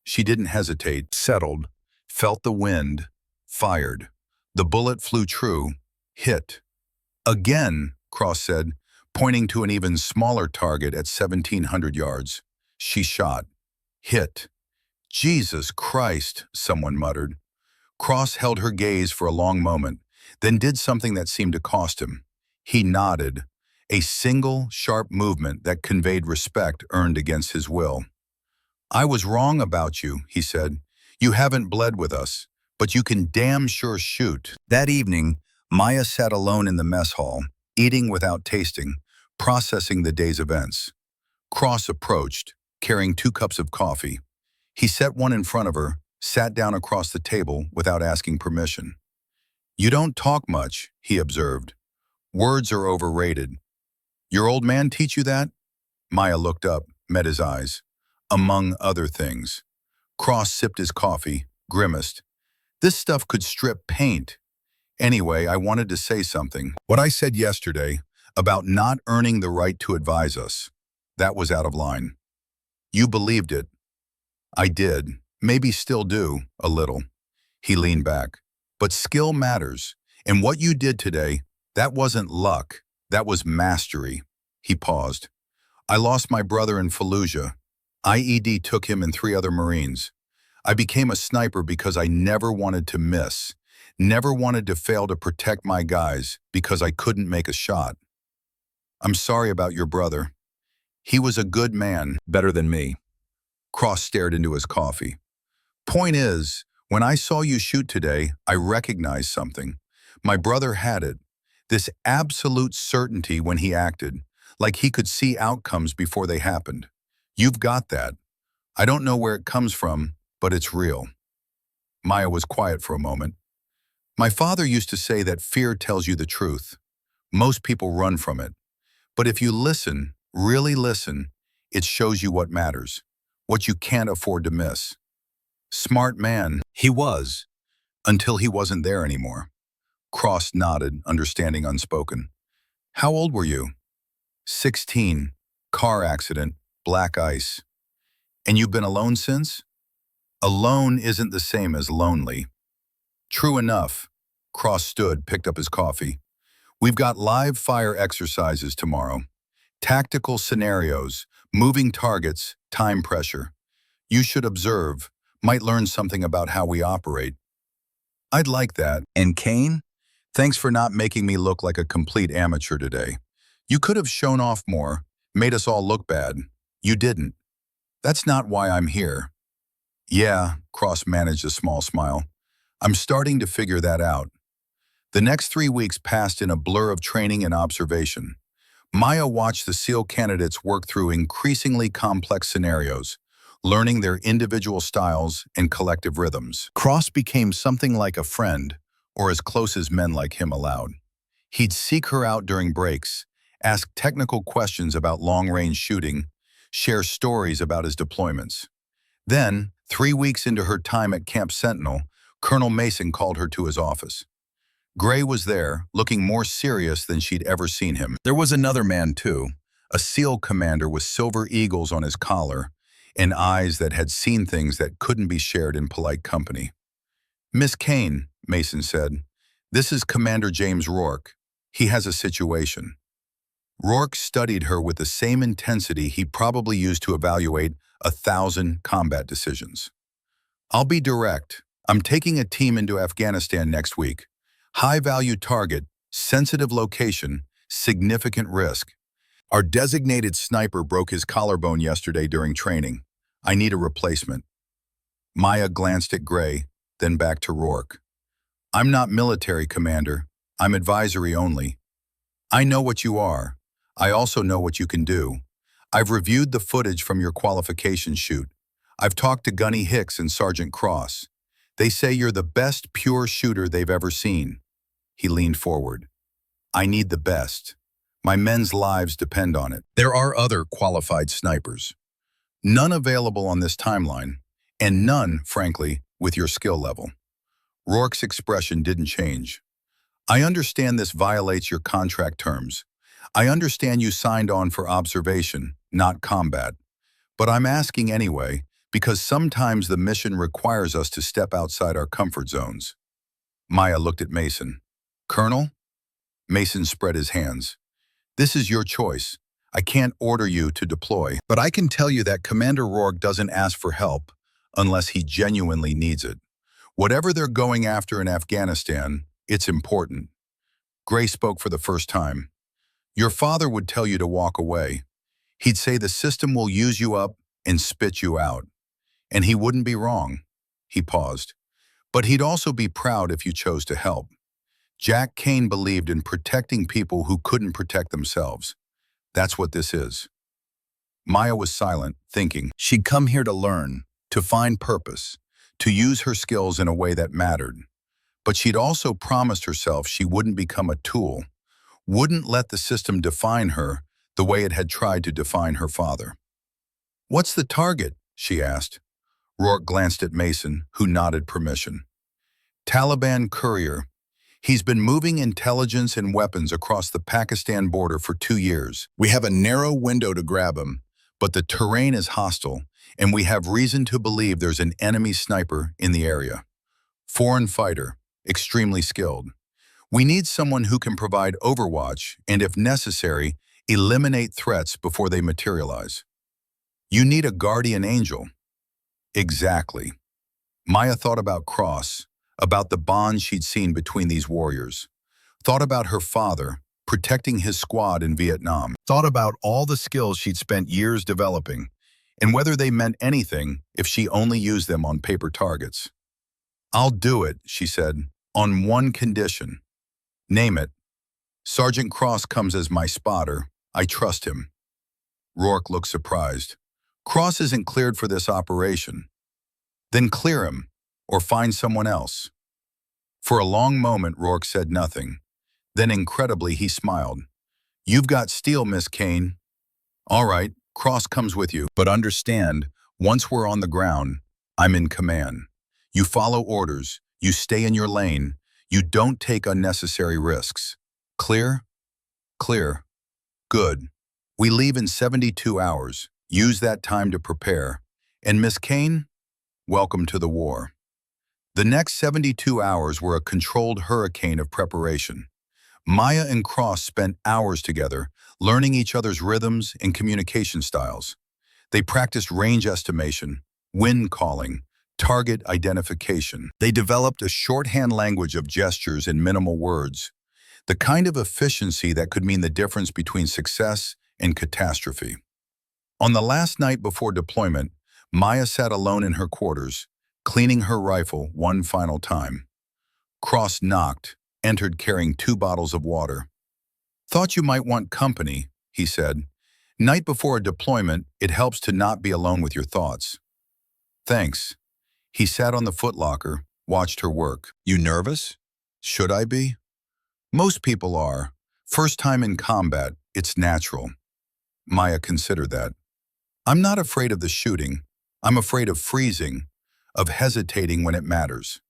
She didn't hesitate, settled, felt the wind, fired. The bullet flew true, hit. "Again," Cross said, pointing to an even smaller target at 1,700 yards. She shot. Hit. "Jesus Christ," someone muttered. Cross held her gaze for a long moment, then did something that seemed to cost him. He nodded, a single, sharp movement that conveyed respect earned against his will. "I was wrong about you," he said. "You haven't bled with us, but you can damn sure shoot." That evening, Maya sat alone in the mess hall, eating without tasting, processing the day's events. Cross approached, carrying 2 cups of coffee. He set one in front of her, sat down across the table without asking permission. "You don't talk much," he observed. "Words are overrated." "Your old man teach you that?" Maya looked up, met his eyes. "Among other things." Cross sipped his coffee, grimaced. "This stuff could strip paint." "Anyway, I wanted to say something. What I said yesterday about not earning the right to advise us, that was out of line. You believed it. I did, maybe still do, a little." He leaned back. "But skill matters, and what you did today, that wasn't luck, that was mastery." He paused. "I lost my brother in Fallujah. IED took him and 3 other Marines. I became a sniper because I never wanted to miss, never wanted to fail to protect my guys because I couldn't make a shot. I'm sorry about your brother. He was a good man, better than me." Cross stared into his coffee. "Point is, when I saw you shoot today, I recognized something. My brother had it, this absolute certainty when he acted, like he could see outcomes before they happened. You've got that. I don't know where it comes from, but it's real." Maya was quiet for a moment. "My father used to say that fear tells you the truth. Most people run from it. But if you listen, really listen, it shows you what matters, what you can't afford to miss." Smart man. He was, until he wasn't there anymore. Cross nodded, understanding unspoken. "How old were you?" 16. Car accident, black ice. "And you've been alone since?" "Alone isn't the same as lonely." "True enough." Cross stood, picked up his coffee. "We've got live fire exercises tomorrow. Tactical scenarios, moving targets, time pressure. You should observe, might learn something about how we operate." "I'd like that." "And Kane?" Thanks for not making me look like a complete amateur today. You could have shown off more, made us all look bad. You didn't. That's not why I'm here. Yeah, Cross managed a small smile. I'm starting to figure that out. The next 3 weeks passed in a blur of training and observation. Maya watched the SEAL candidates work through increasingly complex scenarios, learning their individual styles and collective rhythms. Cross became something like a friend, or as close as men like him allowed. He'd seek her out during breaks, ask technical questions about long-range shooting, share stories about his deployments. Then, 3 weeks into her time at Camp Sentinel, Colonel Mason called her to his office. Gray was there, looking more serious than she'd ever seen him. There was another man, too, a SEAL commander with silver eagles on his collar and eyes that had seen things that couldn't be shared in polite company. "Miss Kane," Mason said, "this is Commander James Rourke. He has a situation." Rourke studied her with the same intensity he probably used to evaluate 1,000 combat decisions. "I'll be direct. I'm taking a team into Afghanistan next week. High-value target, sensitive location, significant risk. Our designated sniper broke his collarbone yesterday during training. I need a replacement." Maya glanced at Gray, then back to Rourke. "I'm not military, Commander. I'm advisory only. I know what you are. I also know what you can do. I've reviewed the footage from your qualification shoot. I've talked to Gunny Hicks and Sergeant Cross. They say you're the best pure shooter they've ever seen." He leaned forward. "I need the best. My men's lives depend on it. There are other qualified snipers. None available on this timeline, and none, frankly, with your skill level." Rourke's expression didn't change. "I understand this violates your contract terms. I understand you signed on for observation, not combat. But I'm asking anyway, because sometimes the mission requires us to step outside our comfort zones." Maya looked at Mason. "Colonel?" Mason spread his hands. "This is your choice. I can't order you to deploy, but I can tell you that Commander Rourke doesn't ask for help unless he genuinely needs it. Whatever they're going after in Afghanistan, it's important." Gray spoke for the first time. "Your father would tell you to walk away. He'd say the system will use you up and spit you out. And he wouldn't be wrong." He paused. "But he'd also be proud if you chose to help. Jack Kane believed in protecting people who couldn't protect themselves. That's what this is." Maya was silent, thinking. She'd come here to learn, to find purpose, to use her skills in a way that mattered. But she'd also promised herself she wouldn't become a tool, wouldn't let the system define her the way it had tried to define her father. "What's the target?" she asked. Rourke glanced at Mason, who nodded permission. "Taliban courier. He's been moving intelligence and weapons across the Pakistan border for 2 years. We have a narrow window to grab him, but the terrain is hostile, and we have reason to believe there's an enemy sniper in the area. Foreign fighter, extremely skilled. We need someone who can provide overwatch and, if necessary, eliminate threats before they materialize." "You need a guardian angel." Exactly. Maya thought about Cross, about the bond she'd seen between these warriors. Thought about her father, protecting his squad in Vietnam. Thought about all the skills she'd spent years developing, and whether they meant anything if she only used them on paper targets. "I'll do it," she said, "on one condition." "Name it." "Sergeant Cross comes as my spotter. I trust him." Rourke looked surprised. "Cross isn't cleared for this operation." "Then clear him, or find someone else." For a long moment, Rourke said nothing. Then incredibly, he smiled. "You've got steel, Miss Kane. All right, Cross comes with you. But understand, once we're on the ground, I'm in command. You follow orders, you stay in your lane, you don't take unnecessary risks. Clear?" "Clear." "Good. We leave in 72 hours. Use that time to prepare. And Miss Kane, welcome to the war." The next 72 hours were a controlled hurricane of preparation. Maya and Cross spent hours together, learning each other's rhythms and communication styles. They practiced range estimation, wind calling, Target identification. They developed a shorthand language of gestures and minimal words, the kind of efficiency that could mean the difference between success and catastrophe. On the last night before deployment, Maya sat alone in her quarters, cleaning her rifle one final time. Cross knocked, entered carrying 2 bottles of water. "Thought you might want company," he said. "Night before a deployment, it helps to not be alone with your thoughts." "Thanks." He sat on the footlocker, watched her work. "You nervous?" "Should I be?" "Most people are. First time in combat, it's natural." Maya considered that. "I'm not afraid of the shooting. I'm afraid of freezing, of hesitating when it matters."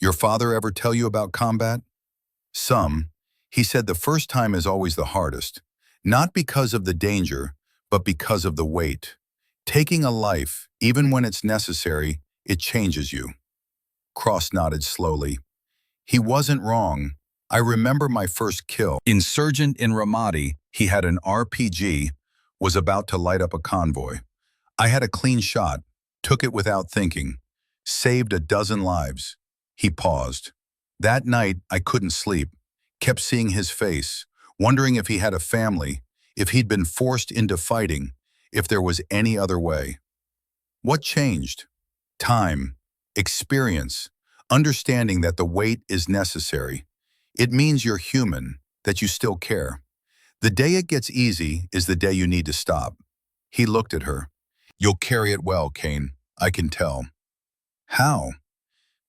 "Your father ever tell you about combat?" "Some. He said the first time is always the hardest, not because of the danger, but because of the weight. Taking a life, even when it's necessary, it changes you." Cross nodded slowly. "He wasn't wrong. I remember my first kill. Insurgent in Ramadi, he had an RPG, was about to light up a convoy. I had a clean shot, took it without thinking, saved a dozen lives." He paused. "That night, I couldn't sleep, kept seeing his face, wondering if he had a family, if he'd been forced into fighting, if there was any other way." "What changed?" "Time, experience, understanding that the wait is necessary. It means you're human, that you still care. The day it gets easy is the day you need to stop." He looked at her. "You'll carry it well, Kane. I can tell." "How?"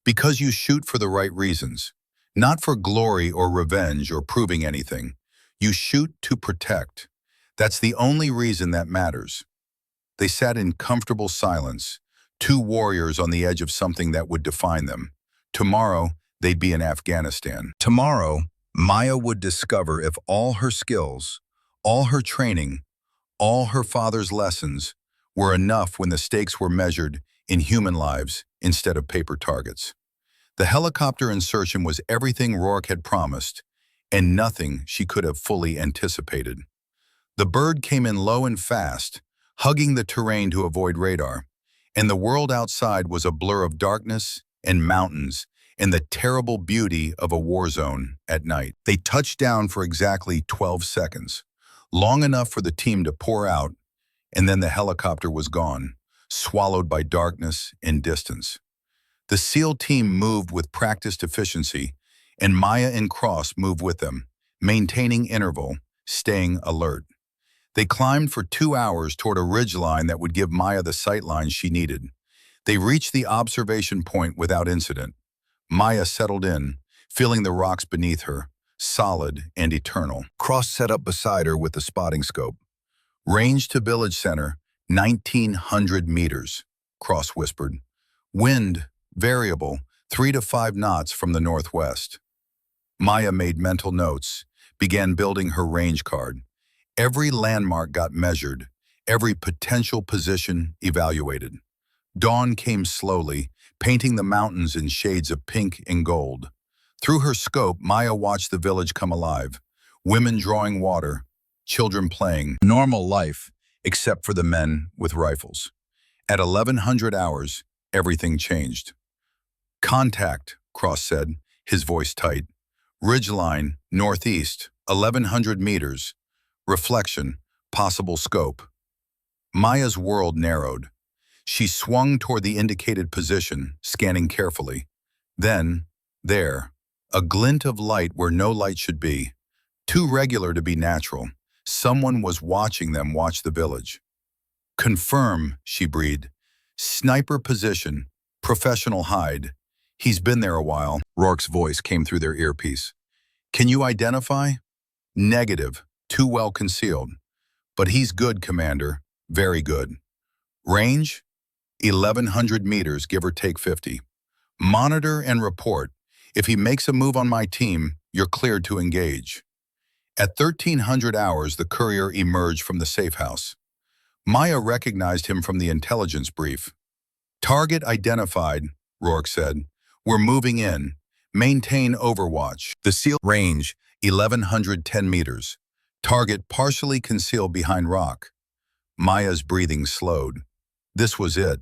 "Because you shoot for the right reasons. Not for glory or revenge or proving anything. You shoot to protect. That's the only reason that matters." They sat in comfortable silence, 2 warriors on the edge of something that would define them. Tomorrow, they'd be in Afghanistan. Tomorrow, Maya would discover if all her skills, all her training, all her father's lessons were enough when the stakes were measured in human lives instead of paper targets. The helicopter insertion was everything Rourke had promised, and nothing she could have fully anticipated. The bird came in low and fast, hugging the terrain to avoid radar, and the world outside was a blur of darkness and mountains and the terrible beauty of a war zone at night. They touched down for exactly 12 seconds, long enough for the team to pour out, and then the helicopter was gone, swallowed by darkness and distance. The SEAL team moved with practiced efficiency, and Maya and Cross moved with them, maintaining interval, staying alert. They climbed for 2 hours toward a ridgeline that would give Maya the sight lines she needed. They reached the observation point without incident. Maya settled in, feeling the rocks beneath her, solid and eternal. Cross set up beside her with the spotting scope. "Range to village center, 1,900 meters, Cross whispered. "Wind, variable, 3 to 5 knots from the northwest." Maya made mental notes, began building her range card. Every landmark got measured, every potential position evaluated. Dawn came slowly, painting the mountains in shades of pink and gold. Through her scope, Maya watched the village come alive. Women drawing water, children playing. Normal life, except for the men with rifles. At 1100 hours, everything changed. "Contact," Cross said, his voice tight. "Ridgeline, northeast, 1100 meters. Reflection, possible scope." Maya's world narrowed. She swung toward the indicated position, scanning carefully. Then, there, a glint of light where no light should be. Too regular to be natural. Someone was watching them watch the village. "Confirm," she breathed. "Sniper position, professional hide. He's been there a while." Rourke's voice came through their earpiece. "Can you identify?" "Negative, too well concealed. But he's good, Commander, very good." "Range?" 1,100 meters, give or take 50. "Monitor and report. If he makes a move on my team, you're cleared to engage." At 1,300 hours, the courier emerged from the safe house. Maya recognized him from the intelligence brief. "Target identified," Rourke said. "We're moving in. Maintain overwatch." The SEAL range, 1,110 meters. Target partially concealed behind rock. Maya's breathing slowed. This was it.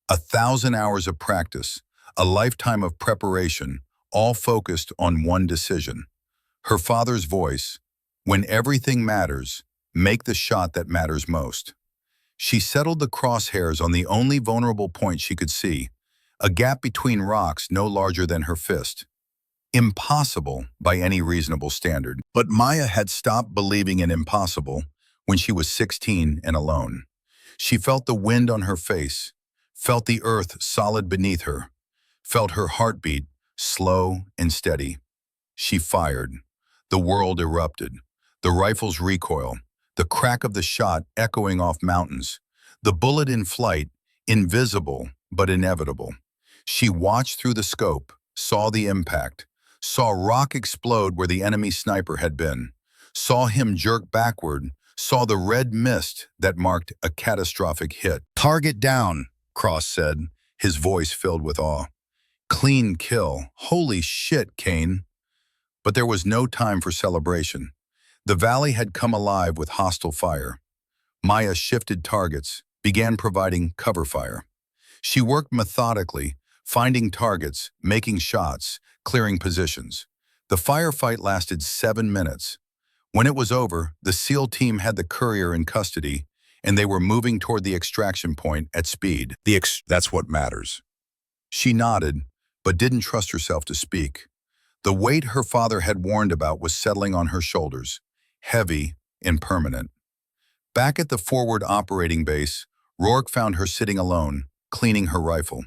1,000 hours of practice, a lifetime of preparation, all focused on one decision. Her father's voice, when everything matters, make the shot that matters most. She settled the crosshairs on the only vulnerable point she could see, a gap between rocks no larger than her fist. Impossible by any reasonable standard. But Maya had stopped believing in impossible when she was 16 and alone. She felt the wind on her face, felt the earth solid beneath her, felt her heartbeat slow and steady. She fired. The world erupted. The rifle's recoil, the crack of the shot echoing off mountains, the bullet in flight, invisible but inevitable. She watched through the scope, saw the impact, saw rock explode where the enemy sniper had been, saw him jerk backward, saw the red mist that marked a catastrophic hit. "Target down," Cross said, his voice filled with awe. "Clean kill. Holy shit, Kane." But there was no time for celebration. The valley had come alive with hostile fire. Maya shifted targets, began providing cover fire. She worked methodically, finding targets, making shots, clearing positions. The firefight lasted 7 minutes. When it was over, the SEAL team had the courier in custody, and they were moving toward the extraction point at speed. That's what matters. She nodded, but didn't trust herself to speak. The weight her father had warned about was settling on her shoulders, heavy and permanent. Back at the forward operating base, Rourke found her sitting alone, cleaning her rifle.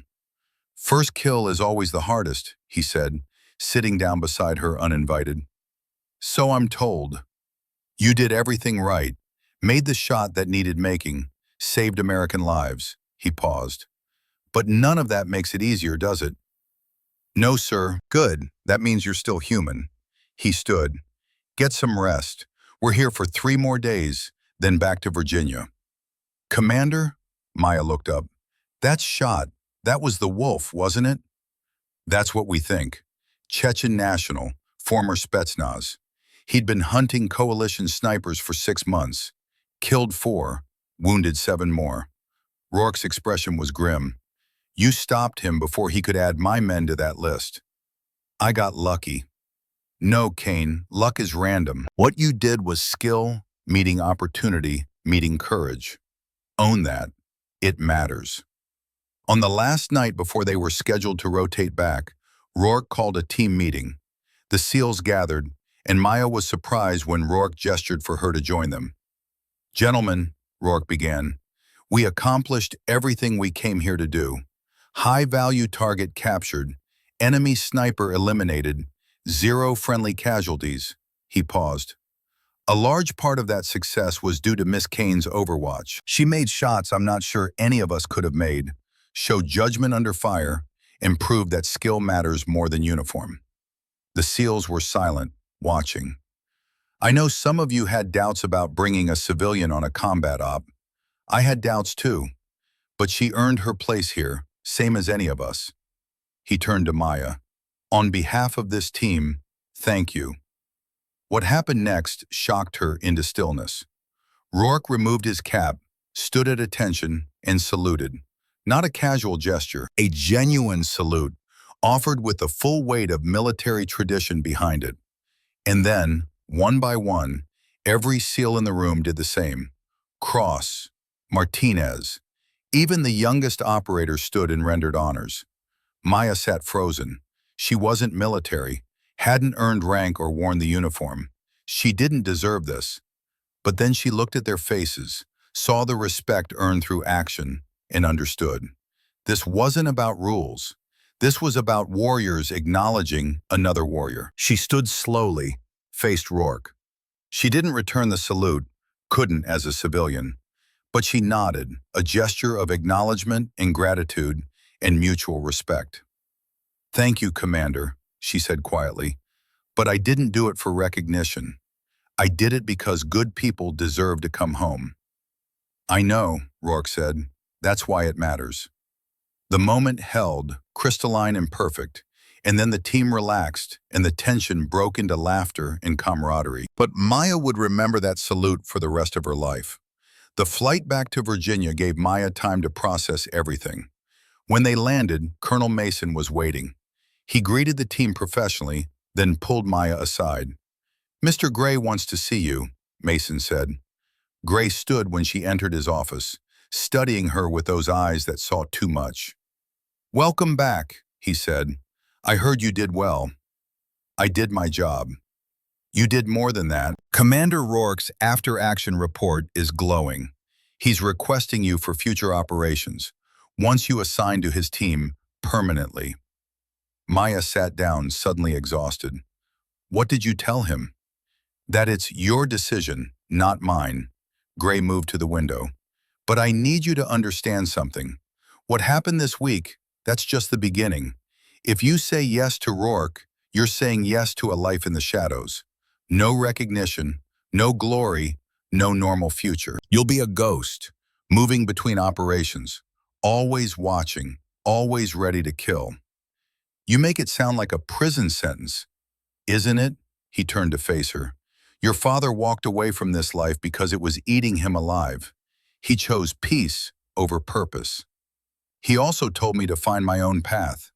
"First kill is always the hardest," he said, sitting down beside her uninvited. "So I'm told. You did everything right, made the shot that needed making, saved American lives." He paused. "But none of that makes it easier, does it?" "No, sir." "Good. That means you're still human." He stood. "Get some rest. We're here for 3 more days, then back to Virginia." "Commander?" Maya looked up. "That shot, that was the wolf, wasn't it?" "That's what we think. Chechen national, former Spetsnaz. He'd been hunting coalition snipers for 6 months. Killed 4, wounded 7 more." Rourke's expression was grim. "You stopped him before he could add my men to that list." "I got lucky." "No, Kane, luck is random. What you did was skill, meeting opportunity, meeting courage. Own that. It matters." On the last night before they were scheduled to rotate back, Rourke called a team meeting. The SEALs gathered, and Maya was surprised when Rourke gestured for her to join them. "Gentlemen," Rourke began, "we accomplished everything we came here to do. High-value target captured, enemy sniper eliminated, 0 friendly casualties." He paused. "A large part of that success was due to Miss Kane's overwatch. She made shots I'm not sure any of us could have made, showed judgment under fire, and proved that skill matters more than uniform." The SEALs were silent, watching. "I know some of you had doubts about bringing a civilian on a combat op. I had doubts too, but she earned her place here, same as any of us." He turned to Maya. "On behalf of this team, thank you." What happened next shocked her into stillness. Rourke removed his cap, stood at attention, and saluted. Not a casual gesture, a genuine salute, offered with the full weight of military tradition behind it. And then, one by one, every SEAL in the room did the same. Cross, Martinez, even the youngest operator stood and rendered honors. Maya sat frozen. She wasn't military, hadn't earned rank or worn the uniform. She didn't deserve this. But then she looked at their faces, saw the respect earned through action, and understood. This wasn't about rules. This was about warriors acknowledging another warrior. She stood slowly, faced Rourke. She didn't return the salute, couldn't as a civilian. But she nodded, a gesture of acknowledgement and gratitude and mutual respect. "Thank you, Commander," she said quietly. "But I didn't do it for recognition. I did it because good people deserve to come home." "I know," Rourke said. "That's why it matters." The moment held, crystalline and perfect, and then the team relaxed and the tension broke into laughter and camaraderie. But Maya would remember that salute for the rest of her life. The flight back to Virginia gave Maya time to process everything. When they landed, Colonel Mason was waiting. He greeted the team professionally, then pulled Maya aside. "Mr. Gray wants to see you," Mason said. Gray stood when she entered his office, studying her with those eyes that saw too much. "Welcome back," he said. "I heard you did well." "I did my job." "You did more than that." Commander Rourke's after-action report is glowing. He's requesting you for future operations, once you assign to his team permanently. Maya sat down, suddenly exhausted. "What did you tell him?" "That it's your decision, not mine." Gray moved to the window. "But I need you to understand something. What happened this week, that's just the beginning. If you say yes to Rourke, you're saying yes to a life in the shadows. No recognition, no glory, no normal future. You'll be a ghost, moving between operations, always watching, always ready to kill. You make it sound like a prison sentence, isn't it?" He turned to face her. "Your father walked away from this life because it was eating him alive. He chose peace over purpose. He also told me to find my own path.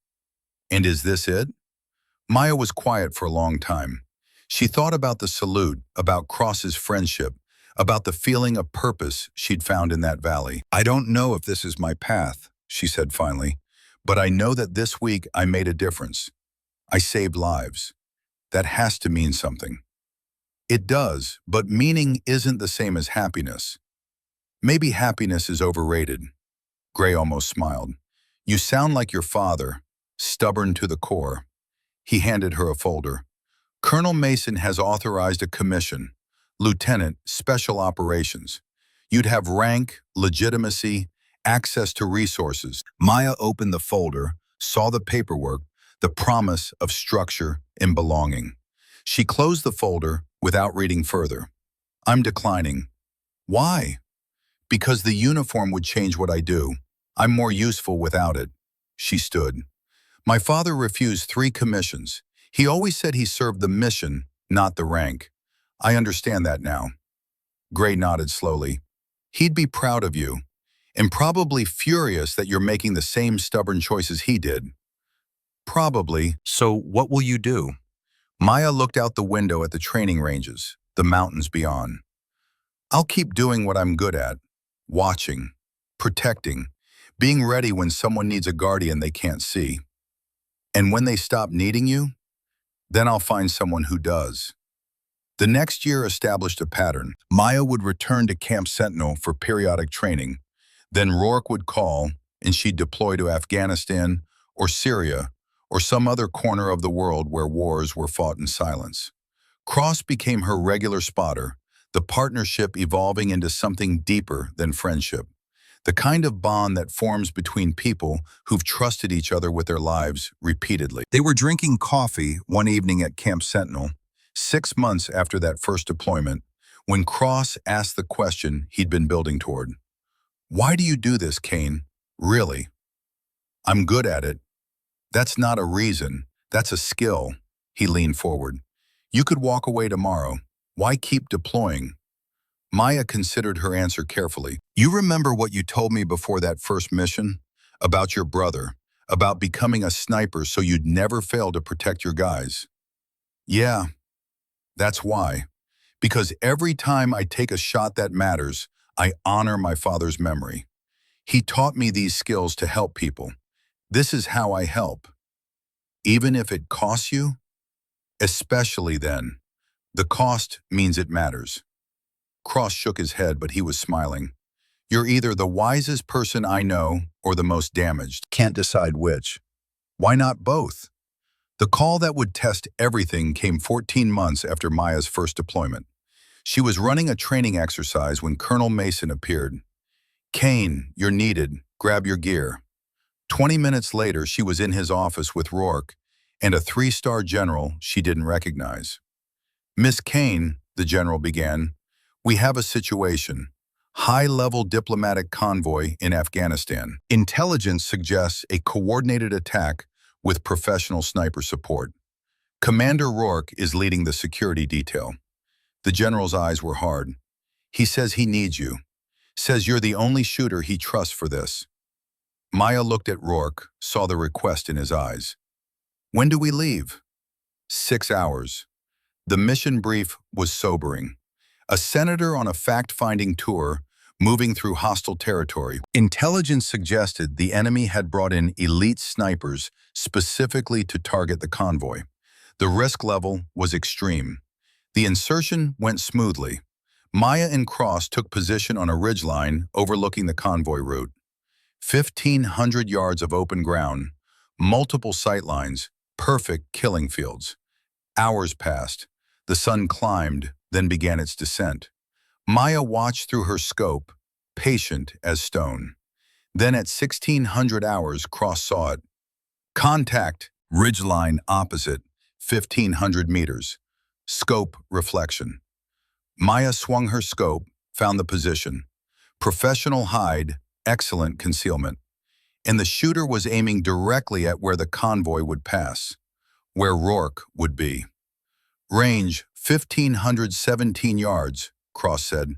And is this it?" Maya was quiet for a long time. She thought about the salute, about Cross's friendship, about the feeling of purpose she'd found in that valley. "I don't know if this is my path," she said finally, "but I know that this week I made a difference. I saved lives. That has to mean something." "It does, but meaning isn't the same as happiness. Maybe happiness is overrated." Gray almost smiled. "You sound like your father, stubborn to the core." He handed her a folder. "Colonel Mason has authorized a commission, Lieutenant, Special Operations. You'd have rank, legitimacy, access to resources." Maya opened the folder, saw the paperwork, the promise of structure and belonging. She closed the folder without reading further. "I'm declining." "Why?" "Because the uniform would change what I do. I'm more useful without it." She stood. "My father refused 3 commissions. He always said he served the mission, not the rank. I understand that now." Gray nodded slowly. "He'd be proud of you, and probably furious that you're making the same stubborn choices he did." "Probably." "So what will you do?" Maya looked out the window at the training ranges, the mountains beyond. "I'll keep doing what I'm good at. Watching, protecting, being ready when someone needs a guardian they can't see. And when they stop needing you, then I'll find someone who does." The next year established a pattern. Maya would return to Camp Sentinel for periodic training. Then Rourke would call, and she'd deploy to Afghanistan or Syria or some other corner of the world where wars were fought in silence. Cross became her regular spotter, the partnership evolving into something deeper than friendship. The kind of bond that forms between people who've trusted each other with their lives repeatedly. They were drinking coffee one evening at Camp Sentinel, 6 months after that first deployment, when Cross asked the question he'd been building toward. "Why do you do this, Kane? Really?" "I'm good at it." "That's not a reason. That's a skill." He leaned forward. "You could walk away tomorrow. Why keep deploying?" Maya considered her answer carefully. "You remember what you told me before that first mission? About your brother, about becoming a sniper so you'd never fail to protect your guys." "Yeah, that's why. Because every time I take a shot that matters, I honor my father's memory. He taught me these skills to help people. This is how I help. Even if it costs you? Especially then. The cost means it matters." Cross shook his head, but he was smiling. "You're either the wisest person I know or the most damaged. Can't decide which. Why not both?" The call that would test everything came 14 months after Maya's first deployment. She was running a training exercise when Colonel Mason appeared. "Kane, you're needed. Grab your gear." 20 minutes later, she was in his office with Rourke and a 3-star general she didn't recognize. "Miss Kane," the general began, "we have a situation. High-level diplomatic convoy in Afghanistan. Intelligence suggests a coordinated attack with professional sniper support. Commander Rourke is leading the security detail." The general's eyes were hard. "He says he needs you. Says you're the only shooter he trusts for this." Maya looked at Rourke, saw the request in his eyes. When do we leave? 6 hours. The mission brief was sobering. A senator on a fact-finding tour, moving through hostile territory. Intelligence suggested the enemy had brought in elite snipers specifically to target the convoy. The risk level was extreme. The insertion went smoothly. Maya and Cross took position on a ridgeline overlooking the convoy route. 1,500 yards of open ground, multiple sightlines, perfect killing fields. Hours passed. The sun climbed, then began its descent. Maya watched through her scope, patient as stone. Then at 1,600 hours, Cross saw it. Contact, ridgeline opposite, 1,500 meters. Scope reflection. Maya swung her scope, found the position. Professional hide, excellent concealment. And the shooter was aiming directly at where the convoy would pass, where Rourke would be. Range, 1,517 yards, Cross said.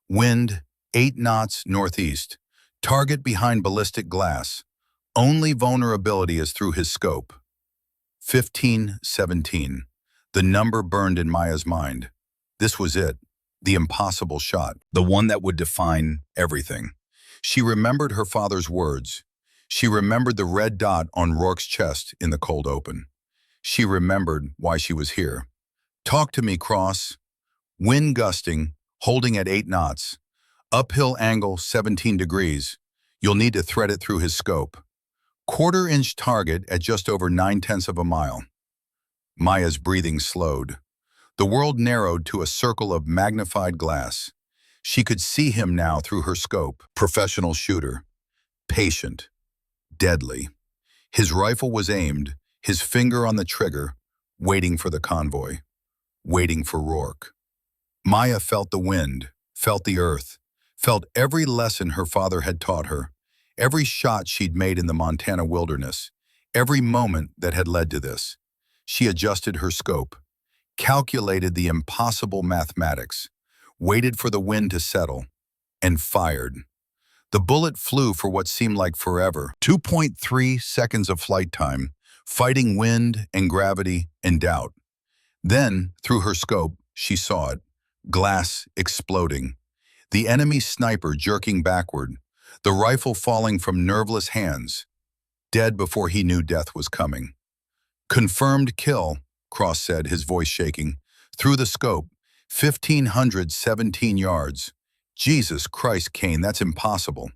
Wind, 8 knots northeast. Target behind ballistic glass. Only vulnerability is through his scope. 1517. The number burned in Maya's mind. This was it, the impossible shot, the one that would define everything. She remembered her father's words. She remembered the red dot on Rourke's chest in the cold open. She remembered why she was here. Talk to me, Cross. Wind gusting, holding at 8 knots. Uphill angle 17 degrees. You'll need to thread it through his scope. Quarter-inch target at just over 9/10 of a mile. Maya's breathing slowed. The world narrowed to a circle of magnified glass. She could see him now through her scope. Professional shooter. Patient. Deadly. His rifle was aimed, his finger on the trigger, waiting for the convoy. Waiting for Rourke. Maya felt the wind, felt the earth, felt every lesson her father had taught her, every shot she'd made in the Montana wilderness, every moment that had led to this. She adjusted her scope, calculated the impossible mathematics, waited for the wind to settle, and fired. The bullet flew for what seemed like forever. 2.3 seconds of flight time, fighting wind and gravity and doubt. Then, through her scope, she saw it. Glass exploding. The enemy sniper jerking backward. The rifle falling from nerveless hands. Dead before he knew death was coming. Confirmed kill, Cross said, his voice shaking. Through the scope, 1,517 yards. Jesus Christ, Kane, that's impossible.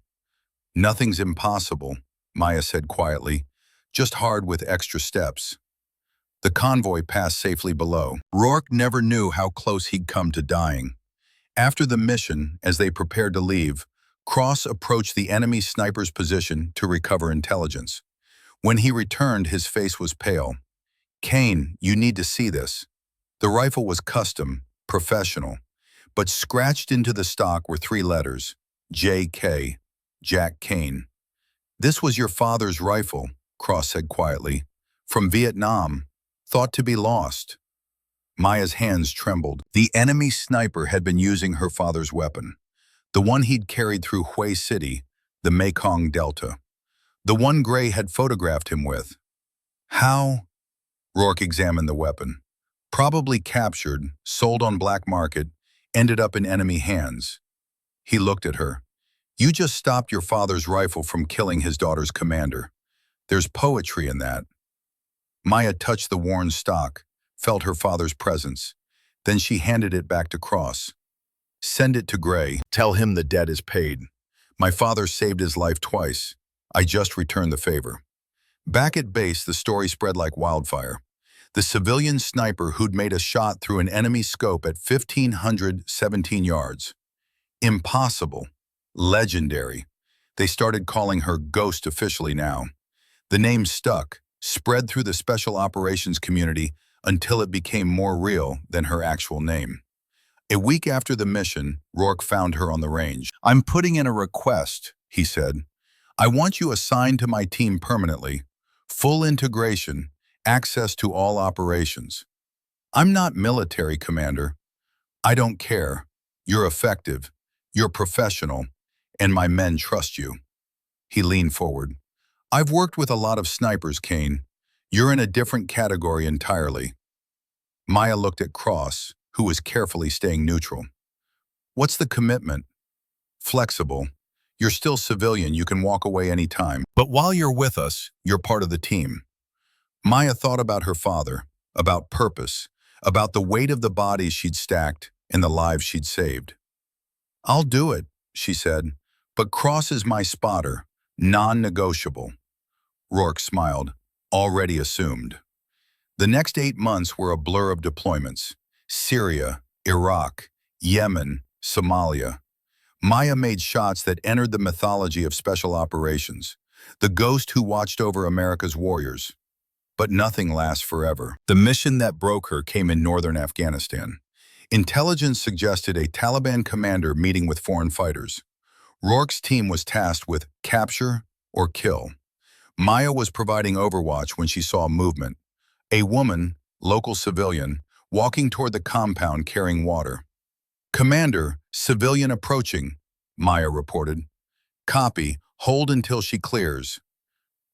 Nothing's impossible, Maya said quietly. Just hard with extra steps. The convoy passed safely below. Rourke never knew how close he'd come to dying. After the mission, as they prepared to leave, Cross approached the enemy sniper's position to recover intelligence. When he returned, his face was pale. Kane, you need to see this. The rifle was custom, professional, but scratched into the stock were 3 letters, J.K., Jack Kane. This was your father's rifle, Cross said quietly, from Vietnam, thought to be lost. Maya's hands trembled. The enemy sniper had been using her father's weapon, the one he'd carried through Hue City, the Mekong Delta, the one Gray had photographed him with. How? Rourke examined the weapon. Probably captured, sold on black market, ended up in enemy hands. He looked at her. You just stopped your father's rifle from killing his daughter's commander. There's poetry in that. Maya touched the worn stock, felt her father's presence. Then she handed it back to Cross. Send it to Gray. Tell him the debt is paid. My father saved his life twice. I just returned the favor. Back at base, the story spread like wildfire. The civilian sniper who'd made a shot through an enemy scope at 1,517 yards. Impossible. Legendary. They started calling her Ghost officially now. The name stuck, spread through the special operations community until it became more real than her actual name. A week after the mission, Rourke found her on the range. I'm putting in a request, he said. I want you assigned to my team permanently. Full integration, access to all operations. I'm not military, Commander. I don't care. You're effective. You're professional. And my men trust you. He leaned forward. I've worked with a lot of snipers, Kane. You're in a different category entirely. Maya looked at Cross, who was carefully staying neutral. What's the commitment? Flexible. You're still civilian, you can walk away any time. But while you're with us, you're part of the team. Maya thought about her father, about purpose, about the weight of the bodies she'd stacked and the lives she'd saved. I'll do it, she said, but Cross is my spotter, non-negotiable. Rourke smiled, already assumed. The next 8 months were a blur of deployments. Syria, Iraq, Yemen, Somalia. Maya made shots that entered the mythology of special operations, the ghost who watched over America's warriors. But nothing lasts forever. The mission that broke her came in northern Afghanistan. Intelligence suggested a Taliban commander meeting with foreign fighters. Rourke's team was tasked with capture or kill. Maya was providing overwatch when she saw movement. A woman, local civilian, walking toward the compound carrying water. Commander, civilian approaching, Maya reported. Copy, hold until she clears.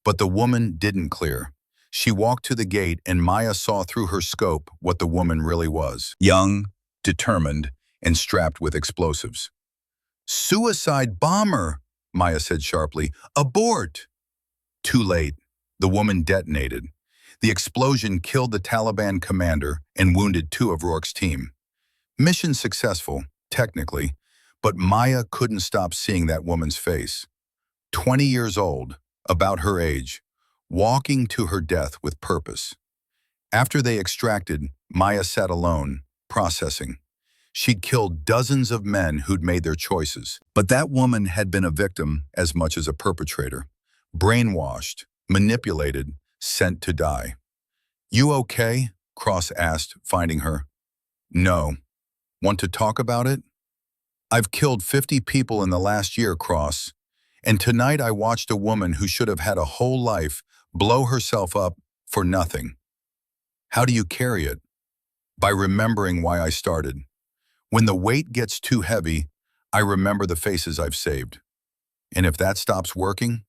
But the woman didn't clear. She walked to the gate and Maya saw through her scope what the woman really was. Young, determined, and strapped with explosives. Suicide bomber, Maya said sharply. Abort! Too late. The woman detonated. The explosion killed the Taliban commander and wounded 2 of Rourke's team. Mission successful, technically, but Maya couldn't stop seeing that woman's face. 20 years old, about her age, walking to her death with purpose. After they extracted, Maya sat alone, processing. She'd killed dozens of men who'd made their choices. But that woman had been a victim as much as a perpetrator. Brainwashed, manipulated, sent to die. You okay? Cross asked, finding her. No. Want to talk about it? I've killed 50 people in the last year, Cross. And tonight I watched a woman who should have had a whole life blow herself up for nothing. How do you carry it? By remembering why I started. When the weight gets too heavy, I remember the faces I've saved. And if that stops working,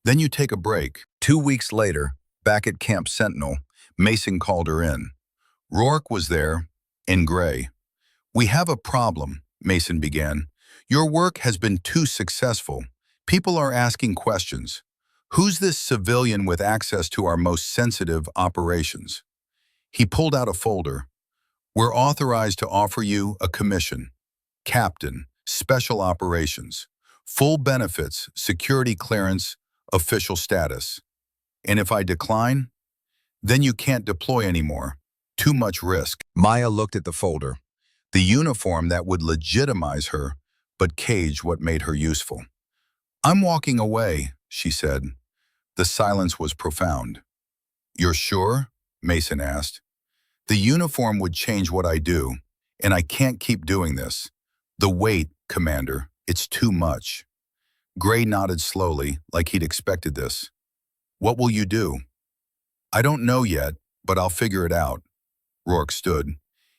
then you take a break. 2 weeks later, back at Camp Sentinel, Mason called her in. Rourke was there, in gray. We have a problem, Mason began. Your work has been too successful. People are asking questions. Who's this civilian with access to our most sensitive operations? He pulled out a folder. We're authorized to offer you a commission. Captain, Special Operations. Full benefits, security clearance, official status. And if I decline, then you can't deploy anymore. Too much risk. Maya looked at the folder. The uniform that would legitimize her, but cage what made her useful. I'm walking away, she said. The silence was profound. You're sure? Mason asked. The uniform would change what I do, and I can't keep doing this. The weight, Commander, it's too much. Gray nodded slowly, like he'd expected this. What will you do? I don't know yet, but I'll figure it out. Rourke stood.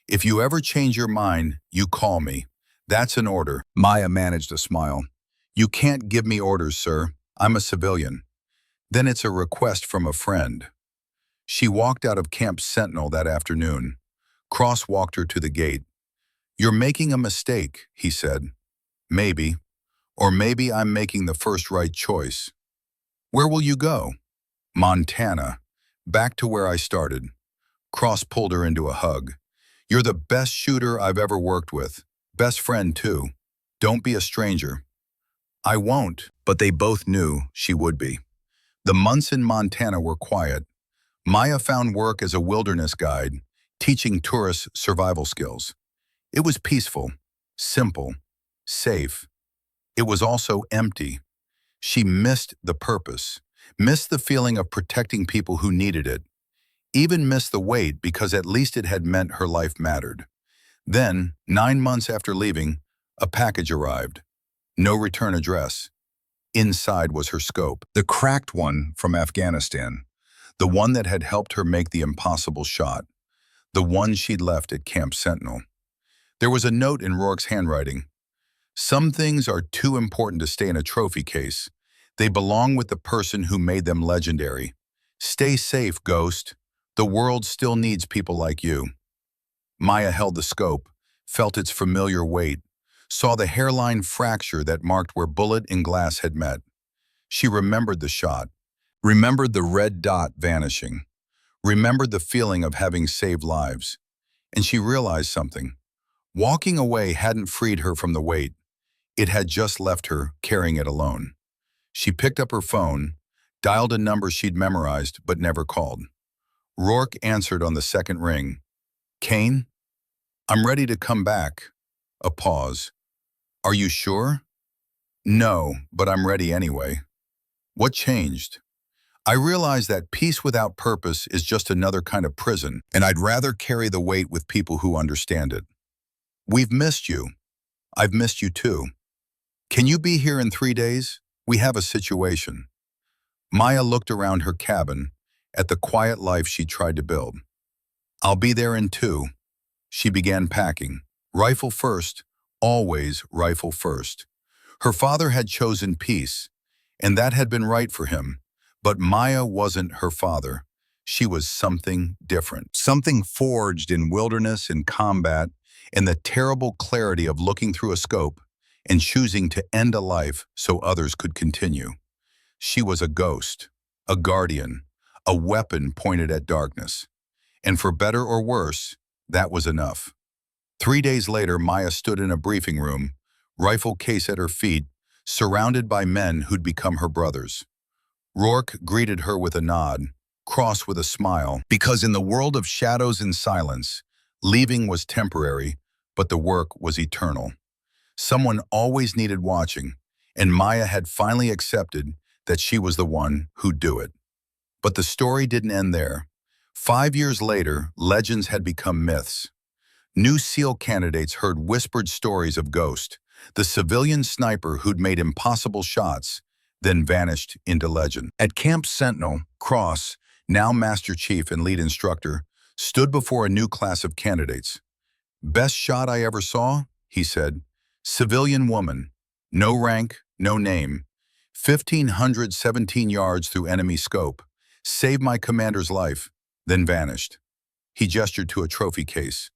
If you ever change your mind, you call me. That's an order. Maya managed a smile. You can't give me orders, sir. I'm a civilian. Then it's a request from a friend. She walked out of Camp Sentinel that afternoon. Cross walked her to the gate. You're making a mistake, he said. Maybe. Or maybe I'm making the first right choice. Where will you go? Montana. Back to where I started. Cross pulled her into a hug. You're the best shooter I've ever worked with. Best friend, too. Don't be a stranger. I won't, but they both knew she would be. The months in Montana were quiet. Maya found work as a wilderness guide, teaching tourists survival skills. It was peaceful, simple, safe. It was also empty. She missed the purpose, missed the feeling of protecting people who needed it, even missed the wait because at least it had meant her life mattered. Then, 9 months after leaving, a package arrived. No return address. Inside was her scope, the cracked one from Afghanistan, the one that had helped her make the impossible shot, the one she'd left at Camp Sentinel. There was a note in Rourke's handwriting. Some things are too important to stay in a trophy case. They belong with the person who made them legendary. Stay safe, Ghost. The world still needs people like you. Maya held the scope, felt its familiar weight, saw the hairline fracture that marked where bullet and glass had met. She remembered the shot, remembered the red dot vanishing, remembered the feeling of having saved lives. And she realized something. Walking away hadn't freed her from the weight. It had just left her carrying it alone. She picked up her phone, dialed a number she'd memorized but never called. Rourke answered on the second ring. Kane? I'm ready to come back. A pause. Are you sure? No, but I'm ready anyway. What changed? I realized that peace without purpose is just another kind of prison, and I'd rather carry the weight with people who understand it. We've missed you. I've missed you too. Can you be here in 3 days? We have a situation. Maya looked around her cabin, at the quiet life she'd tried to build. I'll be there in 2. She began packing. Rifle first, always rifle first. Her father had chosen peace, and that had been right for him. But Maya wasn't her father. She was something different. Something forged in wilderness and combat, in the terrible clarity of looking through a scope and choosing to end a life so others could continue. She was a ghost, a guardian, a weapon pointed at darkness. And for better or worse, that was enough. 3 days later, Maya stood in a briefing room, rifle case at her feet, surrounded by men who'd become her brothers. Rourke greeted her with a nod, cross with a smile, because in the world of shadows and silence, leaving was temporary, but the work was eternal. Someone always needed watching, and Maya had finally accepted that she was the one who'd do it. But the story didn't end there. 5 years later, legends had become myths. New SEAL candidates heard whispered stories of Ghost, the civilian sniper who'd made impossible shots, then vanished into legend. At Camp Sentinel, Cross, now Master Chief and lead instructor, stood before a new class of candidates. Best shot I ever saw, he said. Civilian woman, no rank, no name. 1,517 yards through enemy scope. Saved my commander's life, then vanished. He gestured to a trophy case.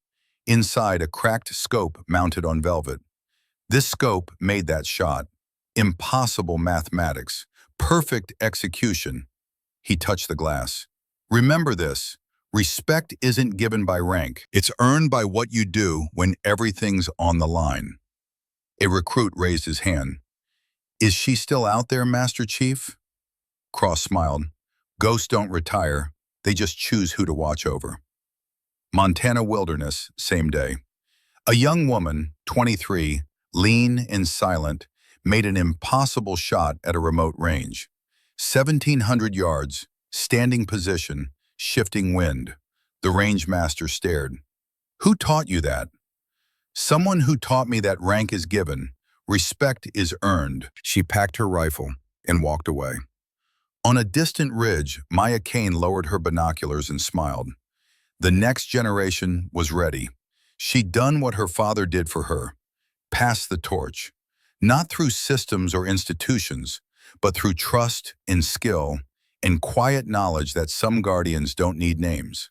Inside, a cracked scope mounted on velvet. This scope made that shot. Impossible mathematics. Perfect execution. He touched the glass. Remember this. Respect isn't given by rank. It's earned by what you do when everything's on the line. A recruit raised his hand. Is she still out there, Master Chief? Cross smiled. Ghosts don't retire. They just choose who to watch over. Montana wilderness, same day. A young woman, 23, lean and silent, made an impossible shot at a remote range. 1,700 yards, standing position, shifting wind. The range master stared. Who taught you that? Someone who taught me that rank is given, respect is earned. She packed her rifle and walked away. On a distant ridge, Maya Kane lowered her binoculars and smiled. The next generation was ready. She'd done what her father did for her, passed the torch, not through systems or institutions, but through trust and skill and quiet knowledge that some guardians don't need names.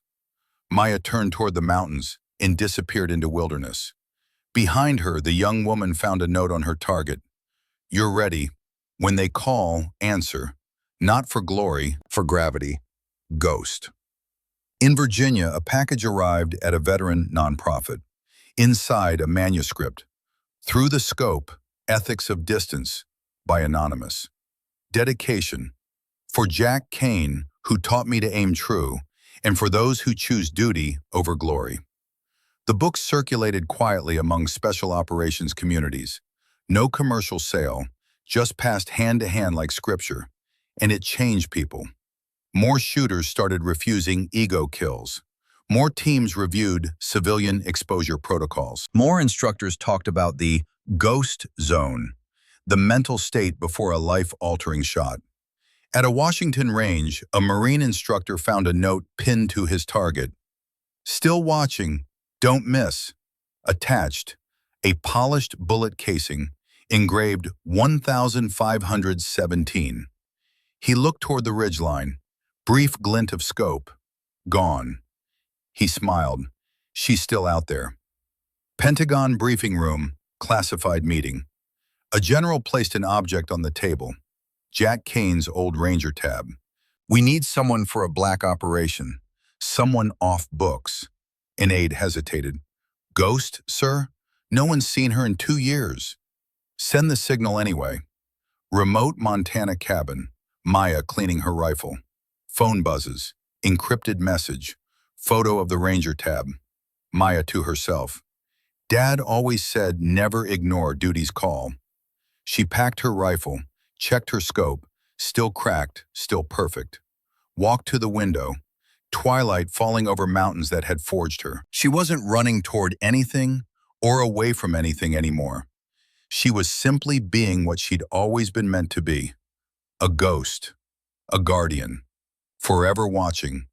Maya turned toward the mountains and disappeared into wilderness. Behind her, the young woman found a note on her target. You're ready. When they call, answer. Not for glory, for gravity. Ghost. In Virginia, a package arrived at a veteran nonprofit. Inside, a manuscript. Through the Scope, Ethics of Distance, by Anonymous. Dedication. For Jack Kane, who taught me to aim true, and for those who choose duty over glory. The book circulated quietly among special operations communities. No commercial sale, just passed hand to hand like scripture. And it changed people. More shooters started refusing ego kills. More teams reviewed civilian exposure protocols. More instructors talked about the ghost zone, the mental state before a life-altering shot. At a Washington range, a Marine instructor found a note pinned to his target. Still watching, don't miss. Attached, a polished bullet casing, engraved 1517. He looked toward the ridgeline. Brief glint of scope. Gone. He smiled. She's still out there. Pentagon briefing room, classified meeting. A general placed an object on the table. Jack Kane's old Ranger tab. We need someone for a black operation. Someone off books. An aide hesitated. Ghost, sir? No one's seen her in 2 years. Send the signal anyway. Remote Montana cabin. Maya cleaning her rifle. Phone buzzes. Encrypted message. Photo of the Ranger tab. Maya to herself. Dad always said never ignore duty's call. She packed her rifle, checked her scope, still cracked, still perfect. Walked to the window, twilight falling over mountains that had forged her. She wasn't running toward anything or away from anything anymore. She was simply being what she'd always been meant to be. A ghost, a guardian, forever watching,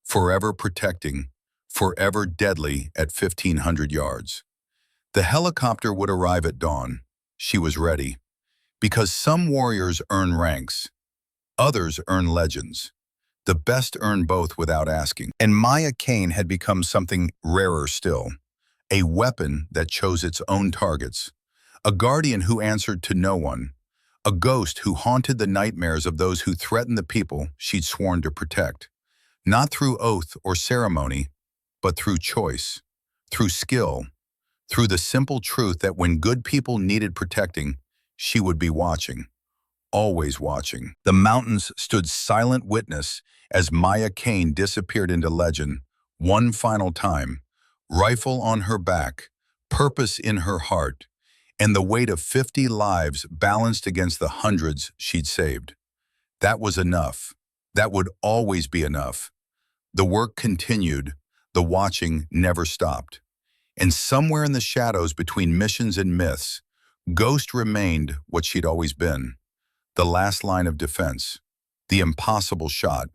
forever protecting, forever deadly at 1,500 yards. The helicopter would arrive at dawn. She was ready. Because some warriors earn ranks, others earn legends. The best earn both without asking. And Maya Kane had become something rarer still. A weapon that chose its own targets. A guardian who answered to no one. A ghost who haunted the nightmares of those who threatened the people she'd sworn to protect. Not through oath or ceremony, but through choice, through skill, through the simple truth that when good people needed protecting, she would be watching, always watching. The mountains stood silent witness as Maya Kane disappeared into legend, one final time, rifle on her back, purpose in her heart, and the weight of 50 lives balanced against the hundreds she'd saved. That was enough. That would always be enough. The work continued, the watching never stopped. And somewhere in the shadows between missions and myths, Ghost remained what she'd always been. The last line of defense, the impossible shot,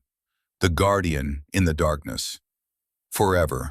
the guardian in the darkness. Forever.